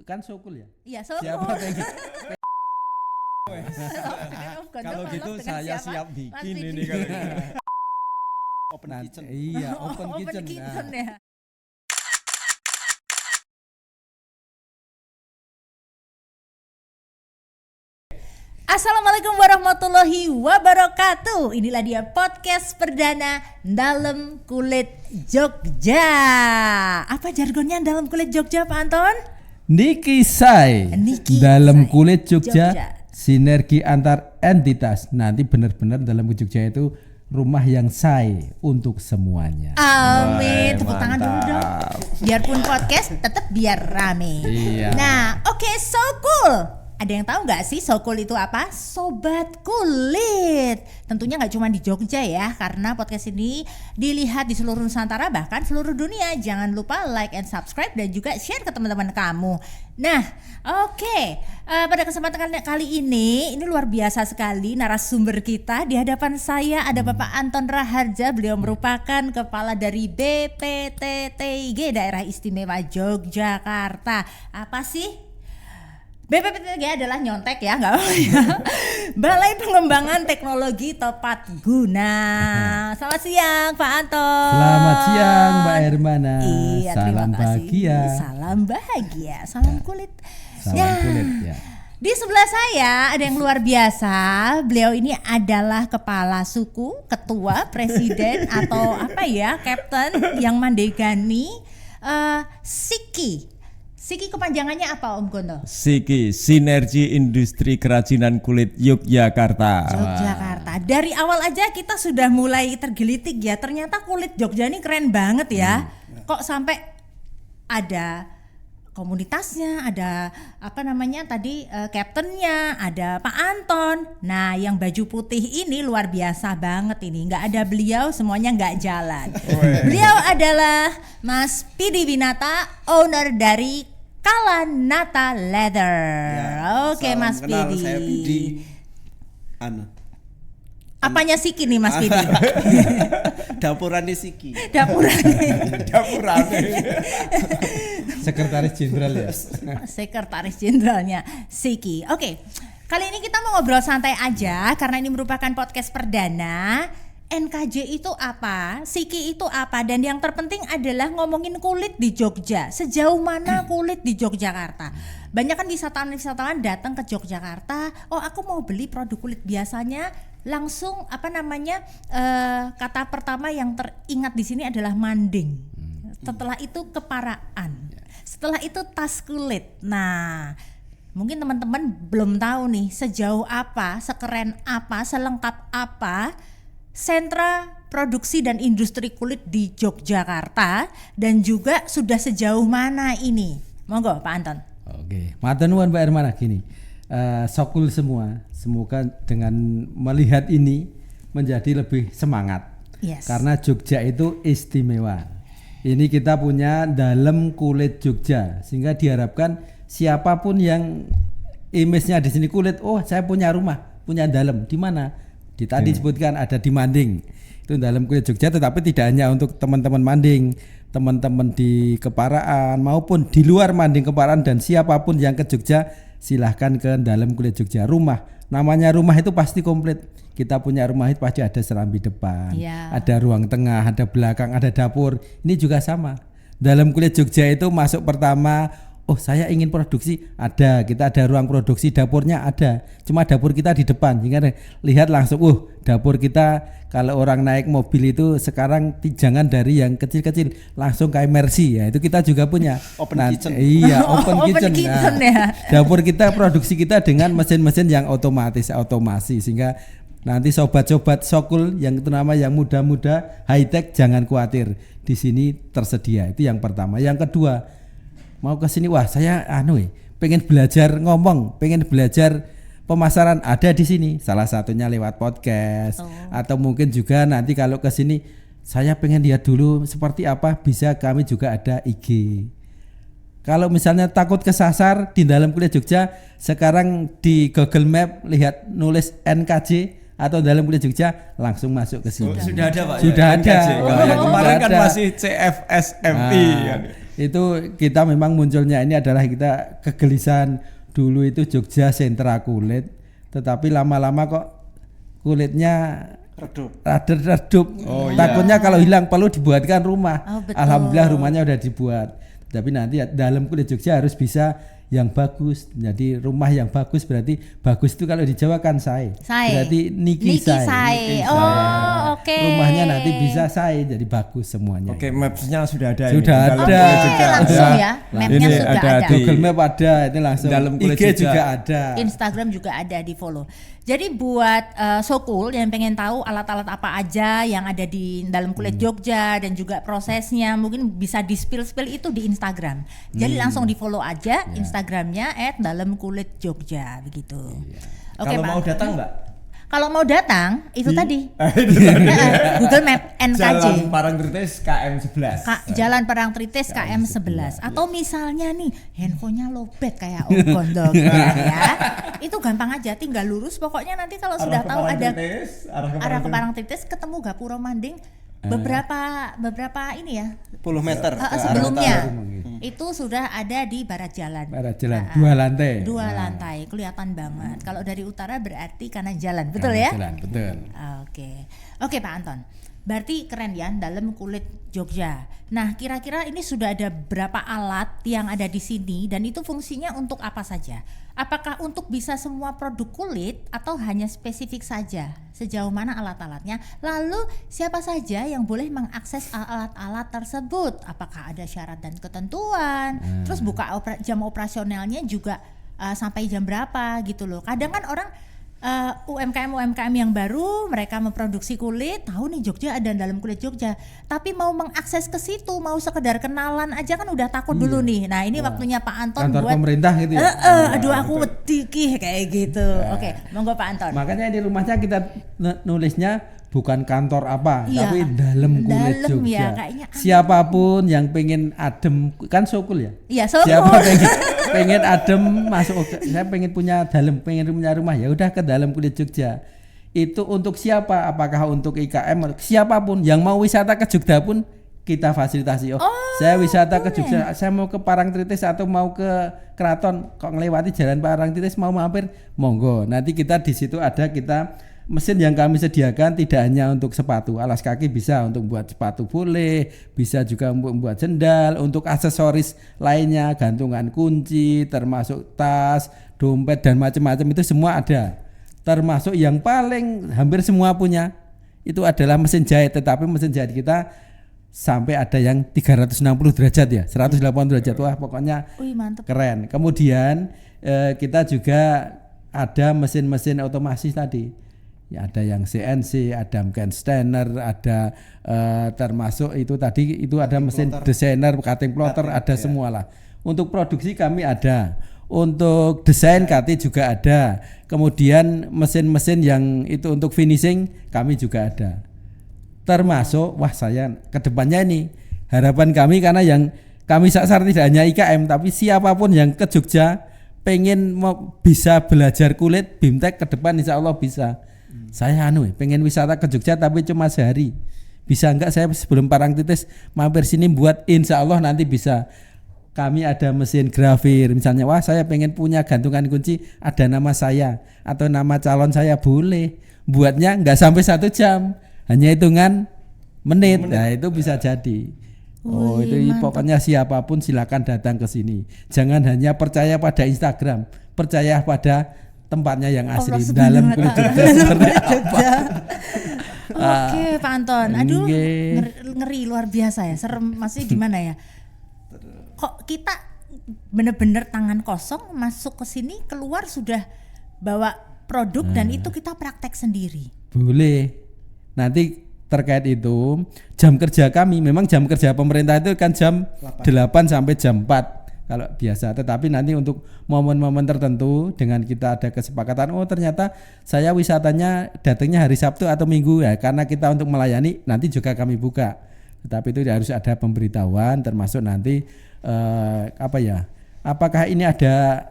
kan Sokul ya? Iya, Sokul. Siapa pengen? Kalau gitu saya siap bikin ini kalau gitu. Open kitchen. Iya, open kitchen. Ya. Assalamualaikum warahmatullahi wabarakatuh. Inilah dia podcast perdana Dalam Kulit Jogja. Apa jargonnya Dalam Kulit Jogja, Pak Anton? Nikisai. Dalam Kulit Jogja. Sinergi antar entitas. Nanti benar-benar Dalam Kulit Jogja itu rumah yang say untuk semuanya. Amin. Tepuk tangan dulu dong. Biarpun podcast tetap biar rame. Iya. Nah, oke, so cool. Ada yang tahu nggak sih Sokul itu apa? Sobat kulit. Tentunya nggak cuma di Jogja ya, karena podcast ini dilihat di seluruh Nusantara bahkan seluruh dunia. Jangan lupa like and subscribe dan juga share ke teman-teman kamu. Nah, oke. Pada kesempatan kali ini luar biasa sekali narasumber kita. Di hadapan saya ada Bapak Anton Raharja. Beliau merupakan kepala dari BPTTIG Daerah Istimewa Yogyakarta. Apa sih? BPTTIG adalah nyontek ya, nggak apa-apa ya. Balai Pengembangan Teknologi Tepat Guna. Selamat siang Pak Anton. Selamat siang Mbak Hermana. Iya, salam bahagia. Salam bahagia, salam kulit. Salam kulit ya. Di sebelah saya ada yang luar biasa. Beliau ini adalah kepala suku, ketua, presiden atau apa ya, kapten yang mandegani Siki. Siki kepanjangannya apa Om Gondo? Siki, Sinergi Industri Kerajinan Kulit Yogyakarta. Yogyakarta. Dari awal aja kita sudah mulai tergelitik ya. Ternyata kulit Jogja ini keren banget ya. Kok sampai ada komunitasnya, ada apa namanya tadi kaptennya, ada Pak Anton. Nah, yang baju putih ini luar biasa banget ini. Nggak ada beliau semuanya nggak jalan. Beliau adalah Mas Pidi Winata, owner dari Kalanata Leather. Ya, oke Mas Pidi. Saya Pidi. Apanya Siki nih Mas Pidi? Dapurannya Siki. Dapurannya. Sekretaris Jenderal ya. Sekretaris Jenderalnya Siki. Oke. Kali ini kita mau ngobrol santai aja karena ini merupakan podcast perdana. NKJ itu apa? Siki itu apa? Dan yang terpenting adalah ngomongin kulit di Jogja. Sejauh mana kulit di Yogyakarta? Banyak kan wisatawan datang ke Yogyakarta. Oh, aku mau beli produk kulit. Biasanya langsung apa namanya kata pertama yang teringat di sini adalah manding. Setelah itu keparaan. Setelah itu tas kulit. Nah, mungkin teman-teman belum tahu nih sejauh apa, sekeren apa, selengkap apa sentra produksi dan industri kulit di Yogyakarta dan juga sudah sejauh mana ini. Monggo Pak Anton. Oke, matur nuwun Mbak Hermana gini. Sokul semua, semoga dengan melihat ini menjadi lebih semangat. Yes. Karena Jogja itu istimewa. Ini kita punya Dalam Kulit Jogja, sehingga diharapkan siapapun yang image-nya di sini kulit, oh saya punya rumah, punya dalam. Di mana? Tadi disebutkan ada di Manding. Itu Dalam Kulit Jogja, tetapi tidak hanya untuk teman-teman Manding, teman-teman di Keparaan maupun di luar Manding Keparaan dan siapapun yang ke Jogja silahkan ke Dalam Kulit Jogja. Rumah, namanya rumah itu pasti komplit. Kita punya rumah itu pasti ada serambi depan, ada ruang tengah, ada belakang, ada dapur. Ini juga sama. Dalam Kulit Jogja itu masuk pertama, oh saya ingin produksi, ada, kita ada ruang produksi, dapurnya ada. Cuma dapur kita di depan, sehingga lihat langsung, dapur kita kalau orang naik mobil itu sekarang jangan dari yang kecil-kecil, langsung kayak Mercy ya, itu kita juga punya. Open kitchen. Iya, open kitchen. Ya. Dapur kita, produksi kita dengan mesin-mesin yang otomasi, sehingga nanti sobat-sobat Sokul yang itu nama yang muda-muda, high tech, jangan khawatir, di sini tersedia. Itu yang pertama. Yang kedua, mau ke sini, wah saya pengen belajar ngomong, pengen belajar pemasaran, ada di sini. Salah satunya lewat podcast atau mungkin juga nanti kalau ke sini saya pengen lihat dulu seperti apa, bisa kami juga ada IG. Kalau misalnya takut kesasar di Dalam Kulit Jogja, sekarang di Google Map lihat nulis NKJ atau Dalam Kulit Jogja, langsung masuk ke sini. Sudah ada Pak. Sudah ya, ada. Kalau yang kemarin kan masih CFSMI. Itu kita memang munculnya ini adalah kita kegelisahan dulu itu Jogja sentra kulit, tetapi lama-lama kok kulitnya redup. Takutnya kalau hilang perlu dibuatkan rumah. Oh, betul. Alhamdulillah rumahnya udah dibuat. Tapi nanti dalam kulit Jogja harus bisa yang bagus. Jadi rumah yang bagus berarti bagus itu kalau di Jawa kan sae. Berarti niki sae. Oh, oke. Rumahnya nanti bisa sae jadi bagus semuanya. Oke, maps-nya sudah ada. Sudah ini. ada. Oke, langsung ya. Mapnya Ini sudah ada ada. di Google Map ada, itu langsung. Dalam kulit IG juga ada. Instagram juga ada, di follow. Jadi buat Sokul yang pengen tahu alat-alat apa aja yang ada di dalam kulit Jogja dan juga prosesnya, mungkin bisa di spill itu di Instagram. Jadi langsung di follow aja Instagramnya @dalamkulitjogja begitu. Oke, Kalau Pak. mau datang Mbak? Kalau mau datang itu tadi Itu tadi. Google Map NKJ. Jalan Parangtritis KM 11. Jalan Parangtritis KM 11. Atau misalnya nih handphonenya lowbat kayak Om Gondok ya. Itu gampang aja, tinggal lurus pokoknya nanti kalau sudah tahu ada arah ke Parangtritis ketemu Gapura Manding beberapa ini ya. 10 meter. Sebelumnya itu sudah ada di barat jalan. Barat jalan, 2 lantai. 2 lantai, kelihatan banget. Kalau dari utara berarti kanan jalan, betul ya? Jalan, betul. Oke Pak Anton. Berarti keren ya dalam kulit Jogja. Nah, kira-kira ini sudah ada berapa alat yang ada di sini dan itu fungsinya untuk apa saja? Apakah untuk bisa semua produk kulit atau hanya spesifik saja? Sejauh mana alat-alatnya? Lalu siapa saja yang boleh mengakses alat-alat tersebut? Apakah ada syarat dan ketentuan? Terus jam operasionalnya juga sampai jam berapa gitu loh. Kadang kan orang UMKM yang baru mereka memproduksi kulit, tahu nih Jogja ada dalam kulit Jogja, tapi mau mengakses ke situ, mau sekedar kenalan aja kan udah takut dulu nih. Nah ini waktunya Pak Anton Kantor buat pemerintah gitu ya. aduh aku wedi kayak gitu. Oke, monggo Pak Anton. Makanya di rumahnya kita nulisnya bukan kantor apa, Iya, tapi dalam kulit dalam Jogja. ya, kayaknya Siapapun yang pengen adem, kan Sokul ya. Iya, Sokul. Siapa pengen adem masuk, saya pengen punya pengen punya rumah, ya udah ke dalam kulit Jogja. Itu untuk siapa? Apakah untuk IKM? Siapapun yang mau wisata ke Jogja pun kita fasilitasi. Saya wisata ke Jogja, saya mau ke Parangtritis atau mau ke Keraton, kok ngelewati jalan Parangtritis mau mampir, monggo. Nanti kita di situ ada mesin yang kami sediakan tidak hanya untuk sepatu, alas kaki bisa, untuk buat sepatu boleh, bisa juga untuk membuat sendal, untuk aksesoris lainnya, gantungan kunci, termasuk tas, dompet dan macam-macam itu semua ada. Termasuk yang paling hampir semua punya itu adalah mesin jahit, tetapi mesin jahit kita sampai ada yang 360 derajat ya, 180 derajat, wah pokoknya mantep. keren. Kemudian kita juga ada mesin-mesin otomasi tadi. Ya, ada yang CNC, ada mungkin stainer, ada termasuk itu tadi itu ada mesin desainer, cutting plotter, ada semua lah. Untuk produksi kami ada, untuk desain KT juga ada. Kemudian mesin-mesin yang itu untuk finishing kami juga ada. Termasuk saya kedepannya ini harapan kami, karena yang kami sasar tidak hanya IKM tapi siapapun yang ke Jogja pengen bisa belajar kulit BIMTEK ke depan insya Allah bisa. Saya pengen wisata ke Jogja tapi cuma sehari, bisa enggak saya sebelum Parangtritis mampir sini buat, insya Allah nanti bisa. Kami ada mesin grafir misalnya, saya pengen punya gantungan kunci ada nama saya atau nama calon saya, boleh, buatnya enggak sampai 1 jam, hanya hitungan menit. Nah itu bisa jadi. Itu pokoknya siapapun silakan datang ke sini, jangan hanya percaya pada Instagram, percaya pada tempatnya yang asli dalam kulit Jogja seperti apa. Oke Pak Anton, aduh ngeri luar biasa ya, serem, maksudnya gimana ya? Kok kita bener-bener tangan kosong masuk ke sini, keluar sudah bawa produk dan itu kita praktek sendiri. Boleh. Nanti terkait itu jam kerja kami, memang jam kerja pemerintah itu kan jam 8 sampai jam 4 kalau biasa, tetapi nanti untuk momen-momen tertentu dengan kita ada kesepakatan, ternyata saya wisatanya datangnya hari Sabtu atau Minggu ya, karena kita untuk melayani nanti juga kami buka, tetapi itu harus ada pemberitahuan, termasuk nanti apakah ini ada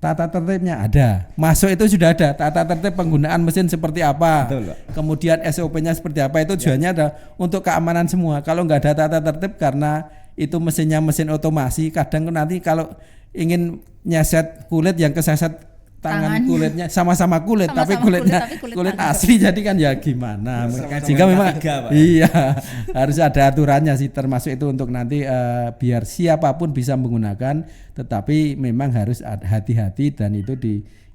tata tertibnya, ada, masuk itu sudah ada tata tertib penggunaan mesin seperti apa. Betul, kemudian SOP-nya seperti apa, itu tujuannya ada untuk keamanan semua. Kalau nggak ada tata tertib, karena itu mesinnya mesin otomasi, kadang nanti kalau ingin nyeset kulit yang keseset tangan kulitnya sama-sama kulit, tapi kulitnya kulit asli, jadi kan ya gimana? Sehingga memang iya harus ada aturannya sih, termasuk itu untuk nanti biar siapapun bisa menggunakan, tetapi memang harus hati-hati dan itu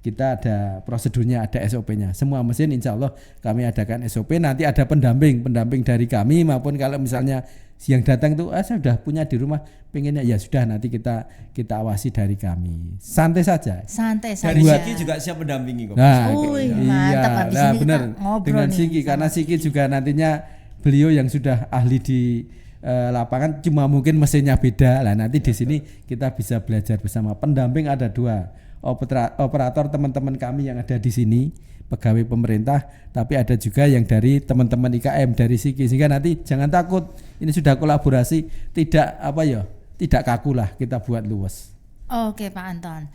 kita ada prosedurnya, ada SOP-nya. Semua mesin insya Allah kami adakan SOP. Nanti ada pendamping dari kami, maupun kalau misalnya yang datang tuh saya sudah punya di rumah, pengennya ya sudah, nanti kita awasi dari kami. Santai saja. Dari Siki juga siap mendampingi kok. Nah, mantap, habis ini benar. Dengan nih, Siki, karena Siki juga nantinya beliau yang sudah ahli di lapangan, cuma mungkin mesinnya beda. Lah nanti di sini kita bisa belajar bersama. Pendamping ada 2. Operator teman-teman kami yang ada di sini, pegawai pemerintah, tapi ada juga yang dari teman-teman IKM dari Siki, sehingga nanti jangan takut, ini sudah kolaborasi, tidak kaku lah, kita buat luas. Oke Pak Anton.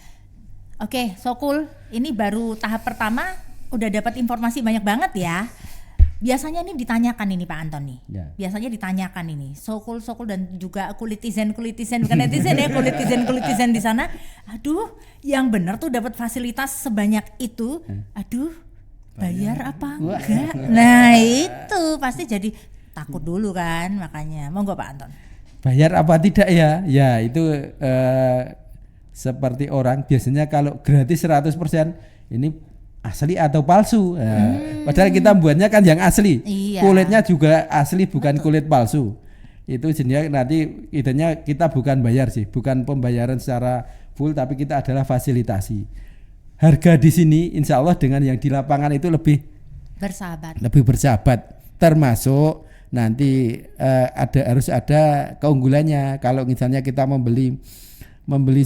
Oke, so cool. Ini baru tahap pertama, udah dapat informasi banyak banget ya. Biasanya ini ditanyakan ini Pak Anton nih. Ya. Biasanya ditanyakan ini so cool dan juga kulitizen bukan netizen ya, kulitizen di sana. Aduh, yang benar tuh dapat fasilitas sebanyak itu. Aduh, bayar apa enggak? Nah, itu pasti jadi takut dulu kan, makanya. Monggo Pak Anton. Bayar apa tidak ya? Ya, itu seperti orang biasanya kalau gratis 100%, ini asli atau palsu. Padahal kita buatnya kan yang asli. Iya. Kulitnya juga asli, bukan kulit palsu. Itu jenisnya nanti idenya kita bukan bayar sih, bukan pembayaran secara full, tapi kita adalah fasilitasi. Harga di sini insya Allah dengan yang di lapangan itu lebih bersahabat. Termasuk nanti harus ada keunggulannya. Kalau misalnya kita membeli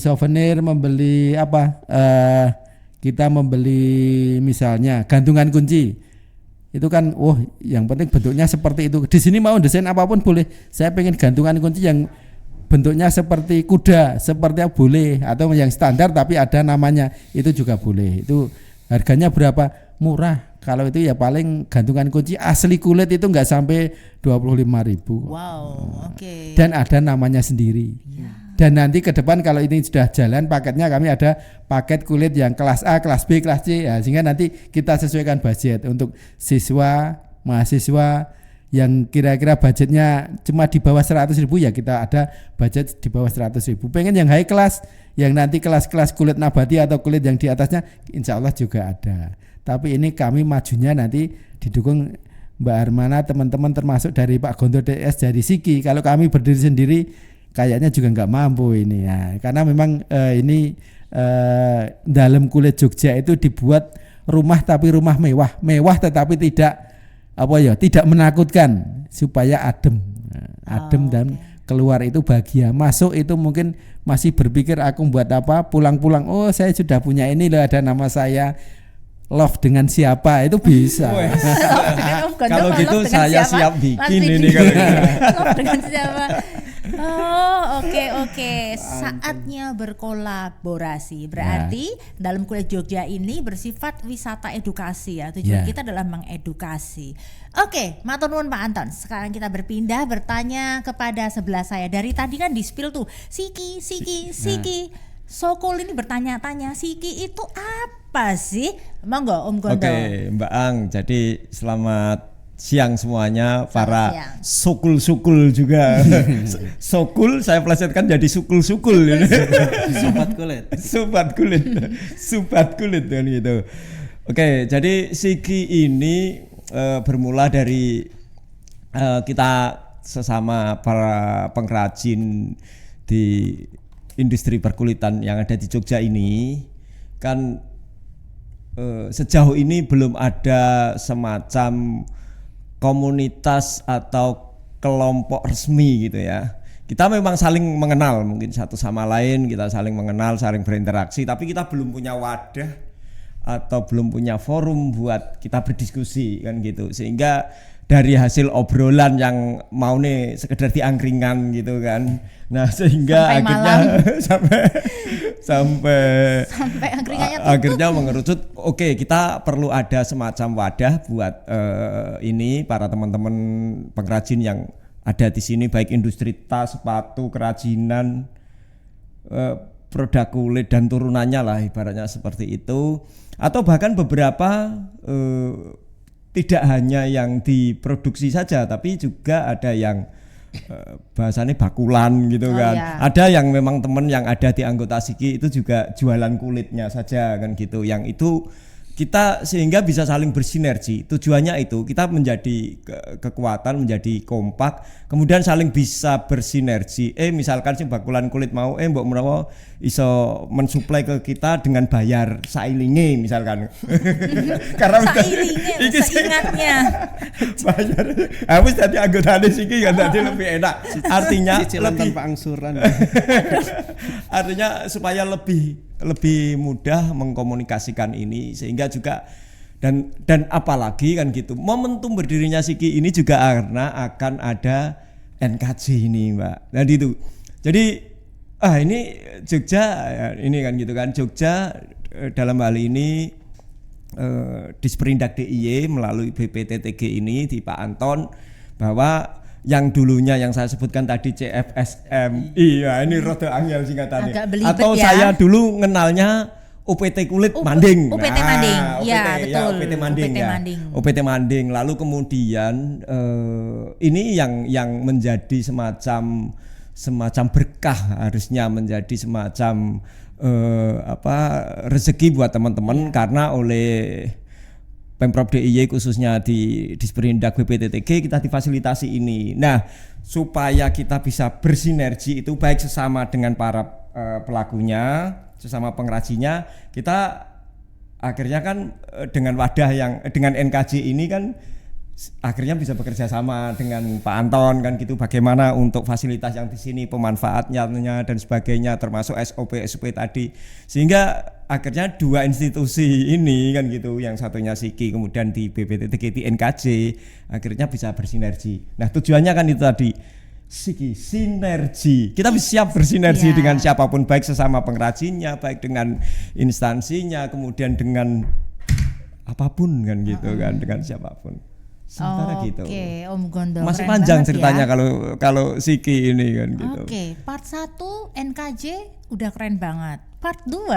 souvenir, membeli kita membeli misalnya gantungan kunci, itu kan yang penting bentuknya seperti itu. Di sini mau desain apapun boleh. Saya pengen gantungan kunci yang bentuknya seperti kuda, seperti apa boleh, atau yang standar tapi ada namanya, itu juga boleh. Itu harganya berapa? Murah. Kalau itu ya paling gantungan kunci asli kulit itu nggak sampai 25.000. Wow, oke. Dan ada namanya sendiri. Dan nanti ke depan kalau ini sudah jalan paketnya, kami ada paket kulit yang kelas A, kelas B, kelas C ya, sehingga nanti kita sesuaikan budget untuk siswa, mahasiswa yang kira-kira budgetnya cuma di bawah 100.000 ya kita ada budget di bawah 100.000. Pengen yang high class, yang nanti kelas-kelas kulit nabati atau kulit yang di atasnya insya Allah juga ada. Tapi ini kami majunya nanti didukung Mbak Armana, teman-teman termasuk dari Pak Gontor DS dari Siki. Kalau kami berdiri sendiri kayaknya juga nggak mampu ini ya, karena memang ini dalam kulit Jogja itu dibuat rumah, tapi rumah mewah tetapi tidak tidak menakutkan, supaya adem dan keluar itu bahagia, masuk itu mungkin masih berpikir aku buat apa, pulang-pulang saya sudah punya ini loh, ada nama saya, love dengan siapa, itu bisa. Kalau gitu saya siap bikin ini kalau gitu. Love dengan siapa? Oke. Saatnya berkolaborasi. Berarti dalam kulit Jogja ini bersifat wisata edukasi ya. Tujuan kita adalah mengedukasi. Oke, matur nuwun Pak Anton. Sekarang kita berpindah bertanya kepada sebelah saya. Dari tadi kan di-spill tuh Siki. Sokol ini bertanya-tanya, Siki itu apa sih? Monggo Om Gontor. Oke, Mbak Ang. Jadi selamat siang semuanya, para sukul-sukul juga. Sokul saya plesetkan jadi sukul-sukul. Sobat kulit kan gitu. Oke, jadi Siki ini bermula dari kita sesama para pengrajin di industri perkulitan yang ada di Jogja ini kan sejauh ini belum ada semacam komunitas atau kelompok resmi gitu ya. Kita memang saling mengenal, mungkin satu sama lain kita saling mengenal, saling berinteraksi, tapi kita belum punya wadah atau belum punya forum buat kita berdiskusi kan gitu. Sehingga dari hasil obrolan yang mau nih sekedar diangkringan gitu kan. Nah, sehingga akhirnya sampai akhirnya mengerucut oke, kita perlu ada semacam wadah buat ini para teman-teman pengrajin yang ada di sini, baik industri tas, sepatu, kerajinan, produk kulit dan turunannya lah ibaratnya seperti itu, atau bahkan beberapa tidak hanya yang diproduksi saja tapi juga ada yang bahasanya bakulan gitu kan. Iya. Ada yang memang temen yang ada di anggota Siki itu juga jualan kulitnya saja kan gitu. Yang itu kita sehingga bisa saling bersinergi. Tujuannya itu kita menjadi kekuatan, menjadi kompak, kemudian saling bisa bersinergi. Misalkan sing bakulan kulit mau mbok menawa iso mensuplai ke kita dengan bayar sailinge misalkan. Karena Sailinge, seingatnya. bayar. Wis dadi anggotane Siki kan dadi lebih enak. Artinya Cicilan lebih tanpa angsuran. artinya supaya lebih mudah mengkomunikasikan ini sehingga juga dan apalagi kan gitu momentum berdirinya Siki ini juga karena akan ada NKJ ini Mbak. Jadi ini Jogja ini kan gitu kan Jogja dalam hal ini Disperindak DIY melalui BPTTG ini di Pak Anton bahwa yang dulunya yang saya sebutkan tadi CFSM, iya ini rada angel singkatannya. Agak belibet Atau ya. saya dulu mengenalnya OPT kulit Manding. UPT Manding, ya betul. OPT Manding UPT ya. Manding. OPT Manding. Lalu kemudian ini yang menjadi semacam berkah, harusnya menjadi semacam rezeki buat teman-teman karena oleh Pemprov DIY khususnya di Disperindak BPTTG kita difasilitasi ini. Nah, supaya kita bisa bersinergi itu baik sesama dengan para pelakunya, sesama pengrajinnya, kita akhirnya kan dengan wadah dengan NKJ ini kan akhirnya bisa bekerja sama dengan Pak Anton kan gitu, bagaimana untuk fasilitas yang di sini, pemanfaatnya dan sebagainya, termasuk SOP tadi, sehingga akhirnya dua institusi ini kan gitu, yang satunya Siki kemudian di BPTTG di NKJ akhirnya bisa bersinergi. Nah tujuannya kan itu tadi Siki sinergi, kita bisa siap bersinergi dengan siapapun, baik sesama pengrajinnya, baik dengan instansinya, kemudian dengan apapun kan gitu kan, dengan siapapun. Sementara gitu. Oke, Om Gondo. Masih keren panjang banget ceritanya ya. kalau Siki ini kan gitu. Oke, part 1 NKJ udah keren banget. Part 2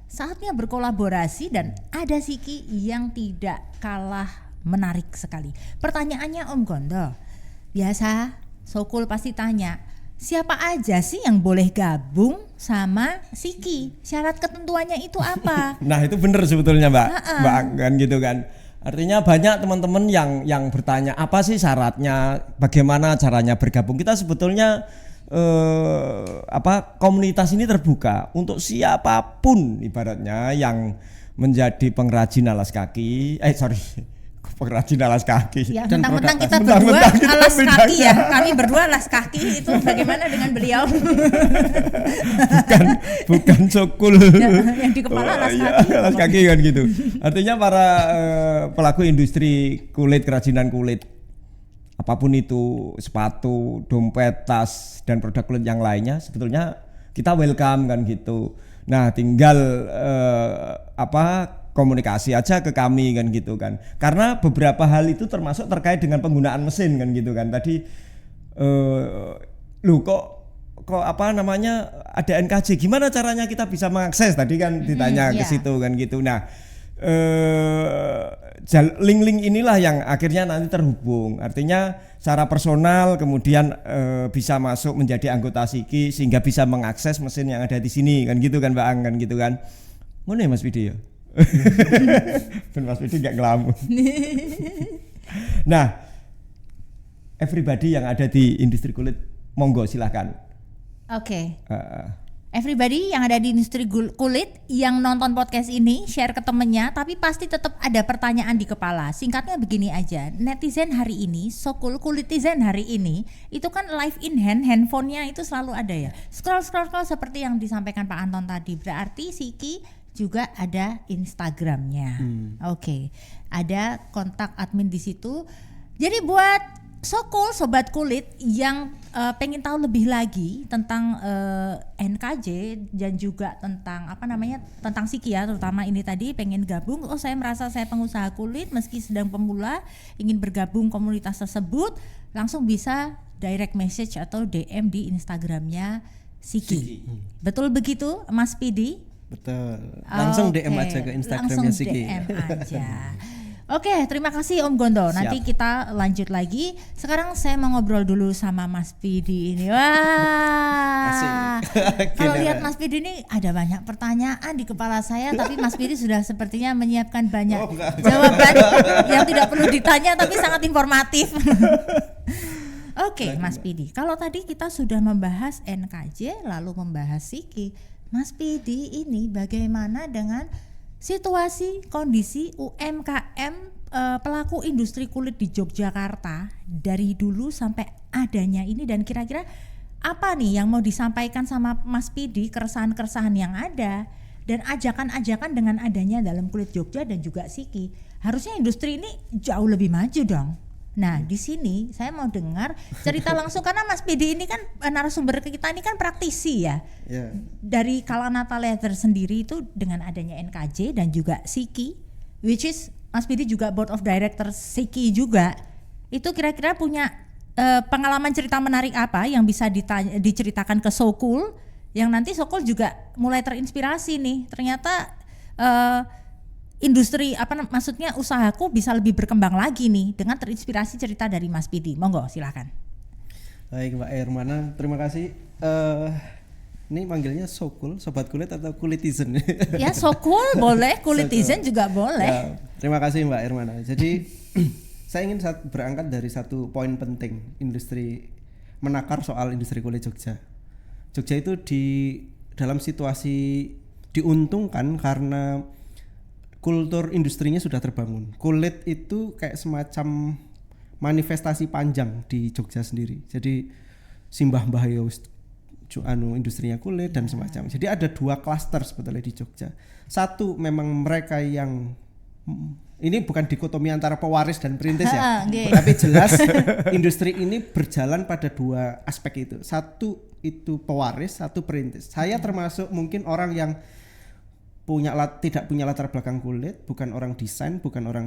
saatnya berkolaborasi dan ada Siki yang tidak kalah menarik sekali. Pertanyaannya Om Gondo, biasa Sokul pasti tanya, siapa aja sih yang boleh gabung sama Siki? Syarat ketentuannya itu apa? Nah itu benar sebetulnya Mbak kan gitu kan. Artinya banyak teman-teman yang bertanya apa sih syaratnya, bagaimana caranya bergabung. Kita sebetulnya komunitas ini terbuka untuk siapapun ibaratnya yang menjadi pengrajin alas kaki. Pengrajin alas kaki. Ya, dan mentang-mentang kita mentang-mentang berdua kita alas bedanya. kaki ya. Kami berdua alas kaki, itu bagaimana dengan beliau? bukan Sokul. Yang di kepala alas kaki. Alas kaki kan gitu. Artinya para pelaku industri kulit, kerajinan kulit, apapun itu, sepatu, dompet, tas dan produk kulit yang lainnya, sebetulnya kita welcome kan gitu. Nah, tinggal komunikasi aja ke kami kan gitu kan. Karena beberapa hal itu termasuk terkait dengan penggunaan mesin kan gitu kan. Tadi ada NKJ, gimana caranya kita bisa mengakses, tadi kan ditanya ke situ kan gitu. Nah, link-link inilah yang akhirnya nanti terhubung. Artinya secara personal kemudian bisa masuk menjadi anggota Siki sehingga bisa mengakses mesin yang ada di sini kan gitu kan Mbak Ang kan gitu kan. Mana ya Mas Pidi ya? Ben Mas Pidi gak ngelamun. Nah, everybody yang ada di industri kulit monggo silahkan. Oke. Everybody yang ada di industri kulit yang nonton podcast ini share ke temennya, tapi pasti tetap ada pertanyaan di kepala. Singkatnya begini aja, netizen hari ini, Sokul kulitizen hari ini, itu kan live in hand, handphonenya itu selalu ada ya. Scroll seperti yang disampaikan Pak Anton tadi. Berarti Siki juga ada Instagramnya. Oke. Ada kontak admin di situ. Jadi buat So cool sobat kulit yang pengen tahu lebih lagi tentang NKJ dan juga tentang tentang Siki ya, terutama ini tadi pengen gabung. Oh, saya merasa saya pengusaha kulit meski sedang pemula, ingin bergabung komunitas tersebut, langsung bisa direct message atau DM di Instagramnya Siki. Betul begitu Mas Pidi? Betul. Langsung DM aja ke Instagramnya Siki. DM aja. Oke, terima kasih Om Gondo. Nanti kita lanjut lagi. Sekarang saya mau ngobrol dulu sama Mas Pidi ini. Wah. Kalau lihat Mas Pidi ini ada banyak pertanyaan di kepala saya, tapi Mas Pidi sudah sepertinya menyiapkan banyak jawaban yang tidak perlu ditanya tapi sangat informatif. Oke, Mas Pidi. Kalau tadi kita sudah membahas NKJ lalu membahas Siki, Mas Pidi ini bagaimana dengan situasi kondisi UMKM pelaku industri kulit di Yogyakarta dari dulu sampai adanya ini, dan kira-kira apa nih yang mau disampaikan sama Mas Pidi, keresahan-keresahan yang ada dan ajakan-ajakan dengan adanya dalam kulit Jogja dan juga Siki. Harusnya industri ini jauh lebih maju dong. Nah, di sini saya mau dengar cerita langsung karena Mas Pidi ini kan narasumber kita ini kan praktisi ya. Yeah. Dari Kalanata Leather sendiri itu dengan adanya NKJ dan juga Siki, which is Mas Pidi juga board of director Siki juga. Itu kira-kira punya pengalaman cerita menarik apa yang bisa diceritakan ke Sokul, yang nanti Sokul juga mulai terinspirasi nih. Ternyata industri maksudnya usahaku bisa lebih berkembang lagi nih dengan terinspirasi cerita dari Mas Pidi. Monggo silakan. Baik Mbak Hermana, terima kasih. Ini manggilnya Sokul, sobat kulit atau kulitizen? Ya Sokul boleh, kulitizen juga boleh. Ya, terima kasih Mbak Hermana. Jadi saya ingin berangkat dari satu poin penting industri, menakar soal industri kulit Jogja. Jogja itu dalam situasi diuntungkan karena kultur industrinya sudah terbangun. Kulit itu kayak semacam manifestasi panjang di Jogja sendiri. Jadi simbah-mbah ya industrinya kulit dan semacam. Jadi ada dua klaster sebetulnya di Jogja. Satu memang mereka yang ini bukan dikotomi antara pewaris dan perintis ya. Tapi jelas industri ini berjalan pada dua aspek itu. Satu itu pewaris, satu perintis. Saya termasuk mungkin orang yang tidak punya latar belakang kulit, bukan orang desain,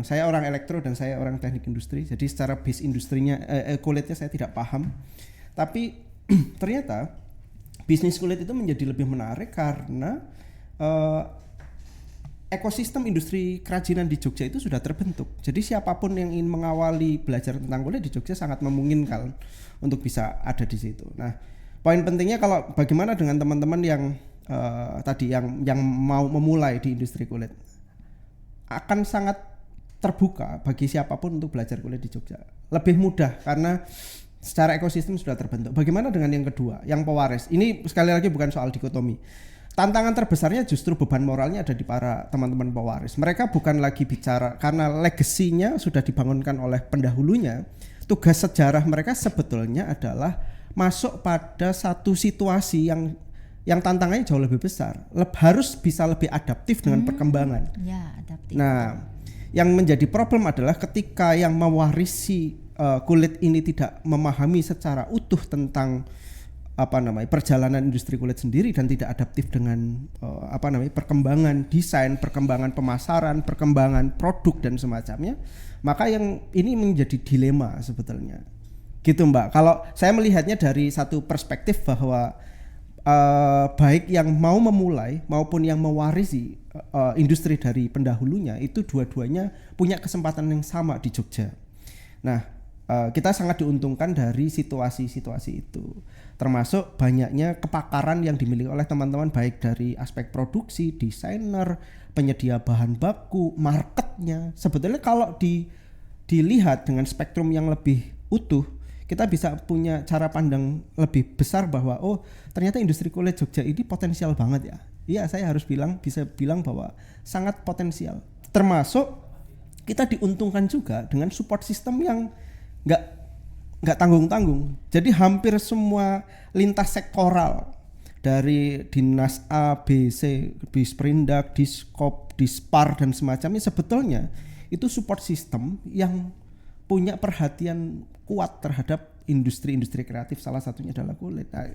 saya orang elektro dan saya orang teknik industri. Jadi secara base industrinya kulitnya saya tidak paham. Tapi ternyata bisnis kulit itu menjadi lebih menarik karena ekosistem industri kerajinan di Jogja itu sudah terbentuk. Jadi siapapun yang ingin mengawali belajar tentang kulit di Jogja sangat memungkinkan untuk bisa ada di situ. Nah, poin pentingnya kalau bagaimana dengan teman-teman yang tadi yang mau memulai di industri kulit, akan sangat terbuka bagi siapapun untuk belajar kulit di Jogja. Lebih mudah karena secara ekosistem sudah terbentuk. Bagaimana dengan yang kedua, yang pewaris? Ini sekali lagi bukan soal dikotomi. Tantangan terbesarnya justru beban moralnya ada di para teman-teman pewaris. Mereka bukan lagi bicara karena legasinya sudah dibangunkan oleh pendahulunya. Tugas sejarah mereka sebetulnya adalah masuk pada satu situasi yang tantangannya jauh lebih besar, harus bisa lebih adaptif dengan perkembangan. Ya, adaptif. Nah, yang menjadi problem adalah ketika yang mewarisi kulit ini tidak memahami secara utuh tentang perjalanan industri kulit sendiri dan tidak adaptif dengan perkembangan desain, perkembangan pemasaran, perkembangan produk dan semacamnya, maka yang ini menjadi dilema sebetulnya. Gitu Mbak. Kalau saya melihatnya dari satu perspektif bahwa baik yang mau memulai maupun yang mewarisi industri dari pendahulunya itu dua-duanya punya kesempatan yang sama di Jogja. Nah, kita sangat diuntungkan dari situasi-situasi itu, termasuk banyaknya kepakaran yang dimiliki oleh teman-teman baik dari aspek produksi, desainer, penyedia bahan baku, marketnya. Sebetulnya kalau dilihat dengan spektrum yang lebih utuh, kita bisa punya cara pandang lebih besar bahwa ternyata industri kulit Jogja ini potensial banget ya. Iya, saya harus bisa bilang bahwa sangat potensial. Termasuk kita diuntungkan juga dengan support system yang nggak tanggung-tanggung. Jadi hampir semua lintas sektoral dari Dinas A, B, C, Disperindak, Diskop, Dispar dan semacamnya sebetulnya itu support system yang punya perhatian kuat terhadap industri-industri kreatif, salah satunya adalah kulit. Nah,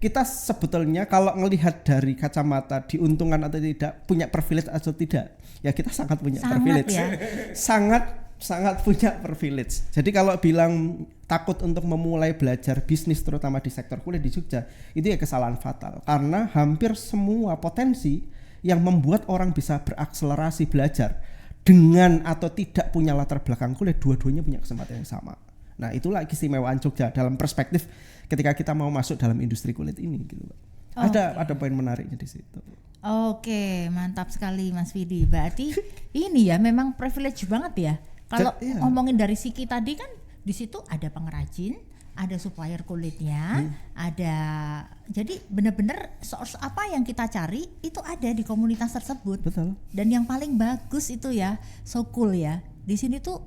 kita sebetulnya kalau melihat dari kacamata diuntungkan atau tidak, punya privilege atau tidak, ya kita sangat punya privilege. ya. sangat punya privilege. Jadi kalau bilang takut untuk memulai belajar bisnis terutama di sektor kulit di Jogja, itu ya kesalahan fatal, karena hampir semua potensi yang membuat orang bisa berakselerasi belajar dengan atau tidak punya latar belakang kulit, dua-duanya punya kesempatan yang sama. Nah, itulah keistimewaan Jogja dalam perspektif ketika kita mau masuk dalam industri kulit ini gitu, Pak. Ada poin menariknya di situ. Oke, mantap sekali Mas Vidi. Berarti ini ya memang privilege banget ya. Kalau Iya. ngomongin dari Siki tadi kan di situ ada pengrajin, ada supplier kulitnya, ada, jadi benar-benar source apa yang kita cari itu ada di komunitas tersebut. Betul. Dan yang paling bagus itu ya, so cool ya. Di sini tuh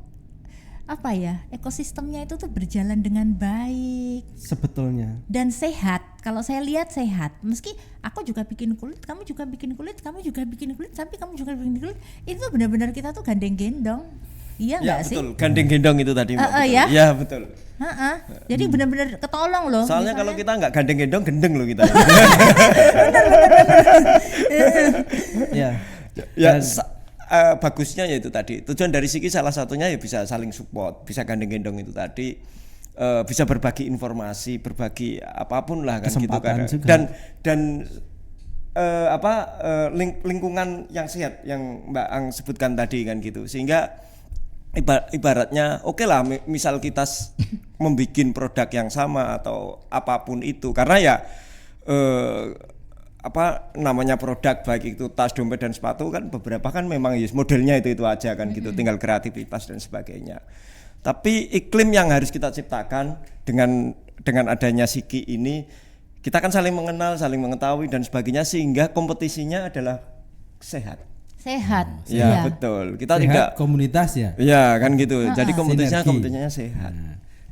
apa ya, ekosistemnya itu tuh berjalan dengan baik Sebetulnya. dan sehat. Kalau saya lihat sehat, meski aku juga bikin kulit, kamu juga bikin kulit, kamu juga bikin kulit, tapi kamu juga bikin kulit, itu benar-benar kita tuh gandeng gendong. Iya Ya nggak sih? betul, gandeng gendong itu tadi Mbak. Betul. ya? Ya betul. Jadi benar-benar ketolong loh. Soalnya kalau kita nggak gandeng gendong, gendeng loh kita. Ya. Ya bagusnya ya itu tadi. Tujuan dari Siki salah satunya ya bisa saling support, bisa gandeng gendong itu tadi. Bisa berbagi informasi, berbagi apapun lah kan gitu Kesempatan kan. juga. Dan lingkungan yang sehat yang Mbak Ang sebutkan tadi kan gitu. Sehingga ibaratnya oke lah misal kita membuat produk yang sama atau apapun itu, karena ya apa namanya produk baik itu tas, dompet dan sepatu kan beberapa kan memang ya modelnya itu aja kan gitu, tinggal kreativitas dan sebagainya. Tapi iklim yang harus kita ciptakan dengan adanya Siki ini, kita kan saling mengenal, saling mengetahui dan sebagainya, sehingga kompetisinya adalah sehat. Sehat. Ya betul. Kita Sehat tidak komunitas ya. ya kan gitu. Jadi Sinergi. kompetisinya sehat.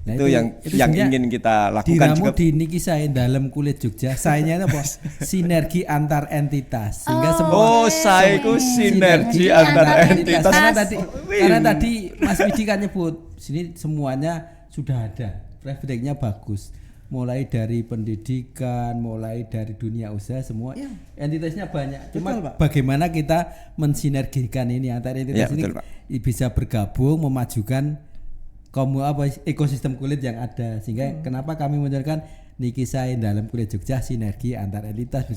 Nah, itu yang sebenarnya ingin kita lakukan diramu juga. di niki saya dalam kulit Jogja. Sayanya apa? Sinergi antar entitas. Sehingga semua Oh, saya itu sinergi antar entitas. Karena tadi Mas Widi kan nyebut sini semuanya sudah ada. Refleksnya bagus. Mulai dari pendidikan, mulai dari dunia usaha, semua entitasnya banyak. Cuma Betul, Pak. bagaimana kita mensinergikan ini antar entitas ini betul, Pak. bisa bergabung memajukan ekosistem kulit yang ada, sehingga kenapa kami munculkan niki saya dalam kulit Jogja, sinergi antar entitas.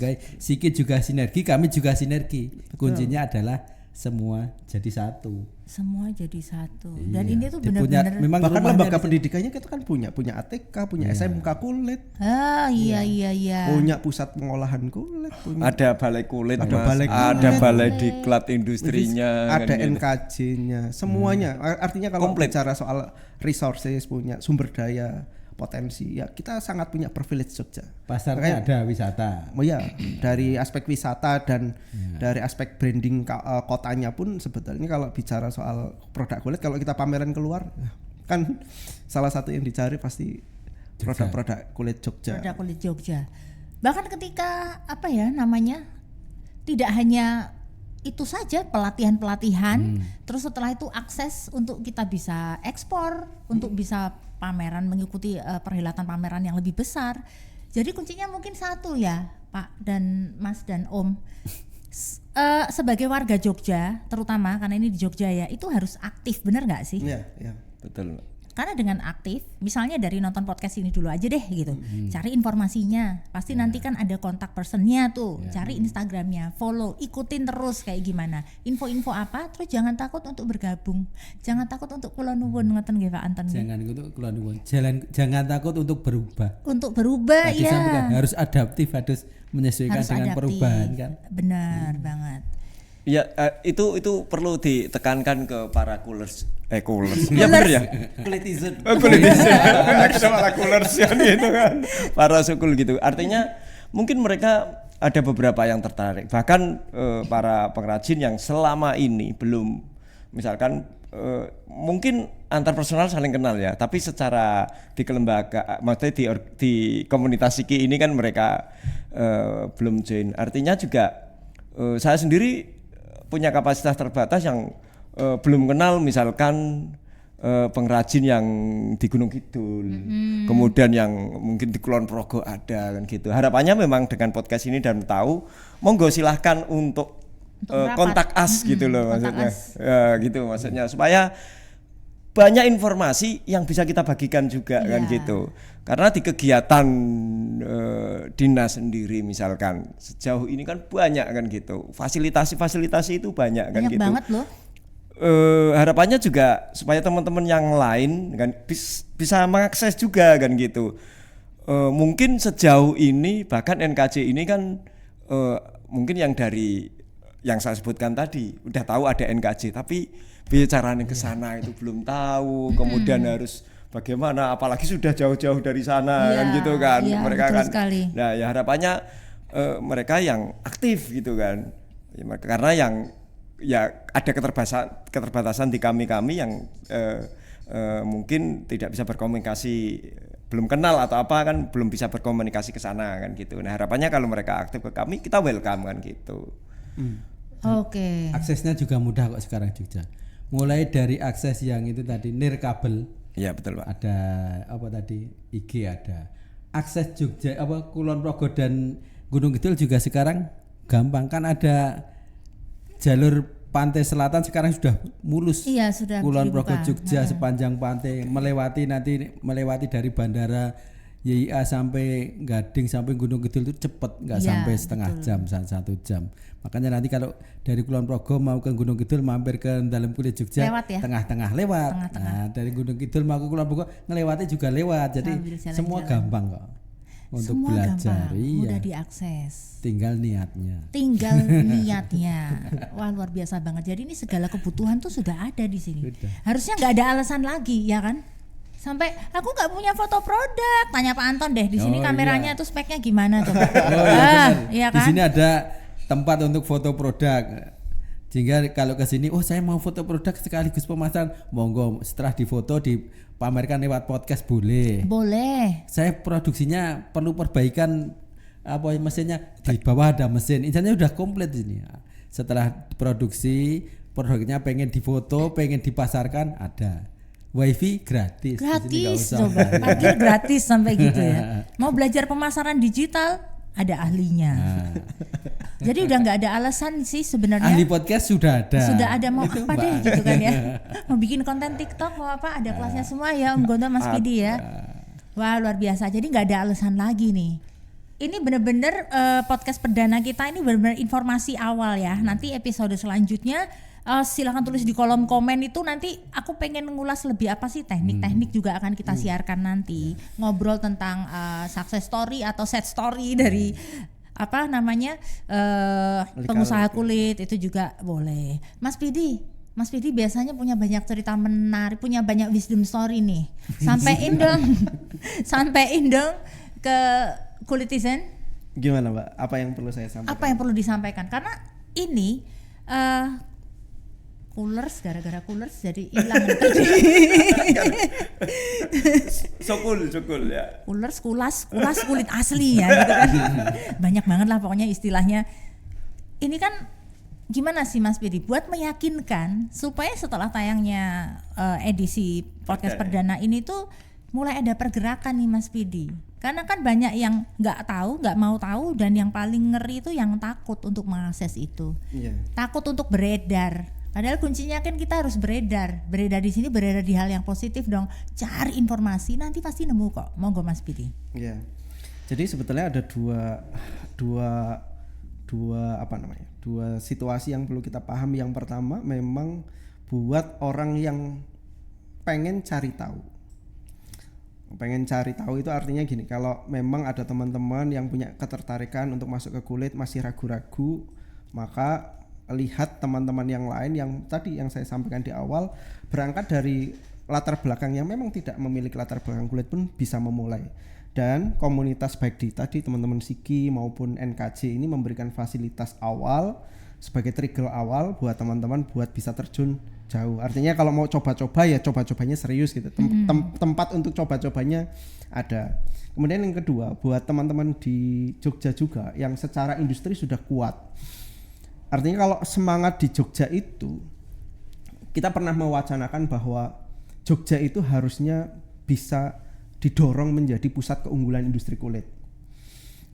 Siki juga sinergi, kami juga sinergi. Kuncinya adalah semua jadi satu. Semua jadi satu. Dan Iya. ini tuh Dia punya- benar-benar. memang Bahkan rumahnya lembaga di- pendidikannya kita kan punya ATK, punya SMK kulit, Iya. punya pusat pengolahan kulit, punya Ada balai kulit, Ada Mas. balai Ada kulit. balai diklat industrinya, ada kan gitu. NKJ-nya, semuanya. Artinya kalau Komplit. bicara soal resources, punya sumber daya, potensi, ya kita sangat punya privilege Jogja. Pasarnya ada wisata. Oh ya, dari aspek wisata dan dari aspek branding kotanya pun sebetulnya kalau bicara soal produk kulit, kalau kita pameran keluar kan salah satu yang dicari pasti produk-produk kulit Jogja. Produk kulit Jogja. Bahkan ketika apa ya namanya, tidak hanya itu saja pelatihan-pelatihan, terus setelah itu akses untuk kita bisa ekspor, untuk bisa pameran, mengikuti perhelatan pameran yang lebih besar. Jadi kuncinya mungkin satu ya Pak dan Mas dan Om, sebagai warga Jogja terutama karena ini di Jogja ya, itu harus aktif, bener nggak sih? Iya, iya. Betul. Karena dengan aktif, misalnya dari nonton podcast ini dulu aja deh gitu, cari informasinya, pasti nanti kan ada kontak personnya tuh, cari Instagramnya, follow, ikutin terus kayak gimana, info-info apa, terus jangan takut untuk bergabung, jangan takut untuk kula nuwun ngoten nggih Pak Anton. Jangan untuk keluar nuwun. Jangan takut untuk berubah. Untuk berubah Tadi ya. sampaikan, harus adaptif, harus menyesuaikan Harus dengan adaptif. perubahan kan. Benar banget. Ya itu perlu ditekankan ke para coolers. Iya benar ya. Kulitizen. Kenapa malah coolers kan gitu kan. Para sukul gitu. Artinya mungkin mereka ada beberapa yang tertarik. Bahkan para pengrajin yang selama ini belum, misalkan mungkin antar personal saling kenal ya, tapi secara di kelembaga, maksudnya di komunitas Siki ini kan mereka belum join. Artinya juga saya sendiri punya kapasitas terbatas yang belum kenal misalkan pengrajin yang di Gunung Kidul, kemudian yang mungkin di Kulon Progo ada kan gitu. Harapannya memang dengan podcast ini dan tahu, monggo silahkan untuk kontak us gitu loh maksudnya, gitu maksudnya supaya banyak informasi yang bisa kita bagikan juga kan gitu. Karena di kegiatan dinas sendiri misalkan sejauh ini kan banyak kan gitu, fasilitasi itu banyak kan gitu. Banget loh. Harapannya juga supaya teman-teman yang lain kan bisa mengakses juga kan gitu. Mungkin sejauh ini bahkan NKJ ini kan mungkin yang dari yang saya sebutkan tadi udah tahu ada NKJ, tapi bicaranya ke sana itu belum tahu. Kemudian harus bagaimana, apalagi sudah jauh-jauh dari sana kan gitu kan. Mereka kan. Sekali. Nah, ya harapannya mereka yang aktif gitu kan. Ya, karena yang ya ada keterbatasan di kami yang mungkin tidak bisa berkomunikasi, belum kenal atau apa kan, belum bisa berkomunikasi ke sana kan gitu. Nah, harapannya kalau mereka aktif ke kami, kita welcome kan gitu. Oke. Aksesnya juga mudah kok sekarang Jogja. Mulai dari akses yang itu tadi nirkabel. Iya betul Pak. Ada apa tadi, IG ada. Akses Jogja apa Kulon Progo dan Gunung Kidul juga sekarang gampang kan, ada jalur pantai selatan sekarang sudah mulus. Iya, sudah Kulon Progo dibuka. Jogja sepanjang pantai melewati dari bandara YIA sampai Gading sampai Gunung Kidul itu cepat, nggak sampai setengah jam, 1 jam. Makanya nanti kalau dari Kulon Progo mau ke Gunung Kidul mampir ke dalam kulit Jogja, lewat ya? tengah-tengah lewat. Nah, dari Gunung Kidul mau ke Kulon Progo ngelewati juga lewat. Jadi semua gampang kok untuk semua belajar. gampang, mudah diakses. Tinggal niatnya. Wah, luar biasa banget. Jadi ini segala kebutuhan tuh sudah ada di sini. Harusnya nggak ada alasan lagi, ya kan? Sampai aku nggak punya foto produk, tanya Pak Anton deh di sini kameranya tuh speknya gimana tuh? Iya kan? Di sini ada tempat untuk foto produk. Sehingga kalau ke sini, saya mau foto produk sekaligus pemasaran, monggo setelah difoto dipamerkan lewat podcast boleh. Boleh. Saya produksinya perlu perbaikan mesinnya, di bawah ada mesin. Intinya udah komplit ini. Setelah produksi produknya pengen difoto, pengen dipasarkan ada. Wifi gratis. Gratis coba. Parkir gratis sampai gitu ya. Mau belajar pemasaran digital ada ahlinya. Jadi udah nggak ada alasan sih sebenarnya. Ahli podcast sudah ada. Sudah ada, mau apa deh gitu kan ya. Mau bikin konten TikTok mau apa, ada kelasnya semua ya Om Gonta, Mas Pidi ya. Wah, luar biasa. Jadi nggak ada alasan lagi nih. Ini bener-bener podcast perdana kita ini bener-bener informasi awal ya. Nanti episode selanjutnya silahkan tulis di kolom komen itu, nanti aku pengen ngulas lebih apa sih teknik-teknik juga akan kita siarkan nanti. Ngobrol tentang success story atau set story dari pengusaha kulit itu juga boleh. Mas Pidi biasanya punya banyak cerita menarik, punya banyak wisdom story nih. Sampein dong ke Kulitizen. Gimana Mbak? Apa yang perlu saya sampaikan? Apa yang perlu disampaikan? Karena ini coolers, gara-gara coolers jadi hilang tadi. Sokul ya. Coolers, kulas kulit asli ya gitu kan. Banyak banget lah pokoknya istilahnya. Ini kan gimana sih Mas Pidi buat meyakinkan supaya setelah tayangnya edisi podcast perdana ini tuh mulai ada pergerakan nih Mas Pidi. Karena kan banyak yang nggak tahu, nggak mau tahu, dan yang paling ngeri itu yang takut untuk mengakses itu. Takut untuk beredar. Padahal kuncinya kan kita harus beredar di sini, beredar di hal yang positif dong. Cari informasi, nanti pasti nemu kok. Monggo Mas Pidi. Iya. Jadi sebetulnya ada dua situasi yang perlu kita pahami. Yang pertama memang buat orang yang pengen cari tahu. Pengen cari tahu itu artinya gini, kalau memang ada teman-teman yang punya ketertarikan untuk masuk ke kulit masih ragu-ragu, maka lihat teman-teman yang lain yang tadi yang saya sampaikan di awal, berangkat dari latar belakang yang memang tidak memiliki latar belakang kulit pun bisa memulai. Dan komunitas baik di tadi teman-teman Siki maupun NKJ ini memberikan fasilitas awal sebagai trigger awal buat teman-teman buat bisa terjun jauh. Artinya kalau mau coba-coba ya coba-cobanya serius gitu. Tempat untuk coba-cobanya ada. Kemudian yang kedua, buat teman-teman di Jogja juga yang secara industri sudah kuat. Artinya kalau semangat di Jogja itu, kita pernah mewacanakan bahwa Jogja itu harusnya bisa didorong menjadi pusat keunggulan industri kulit.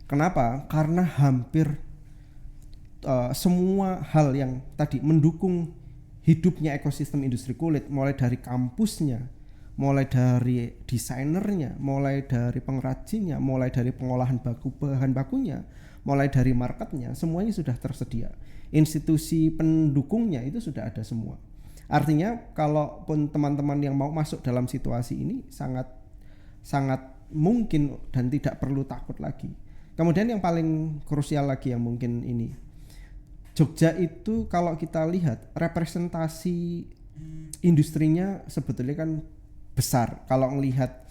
Kenapa? Karena hampir semua hal yang tadi mendukung hidupnya ekosistem industri kulit, mulai dari kampusnya, mulai dari desainernya, mulai dari pengrajinnya, mulai dari pengolahan bahan bakunya, mulai dari marketnya, semuanya sudah tersedia. Institusi pendukungnya itu sudah ada semua. Artinya kalaupun teman-teman yang mau masuk dalam situasi ini sangat mungkin dan tidak perlu takut lagi. Kemudian yang paling krusial lagi yang mungkin ini, Jogja itu kalau kita lihat representasi industrinya sebetulnya kan besar. Kalau melihat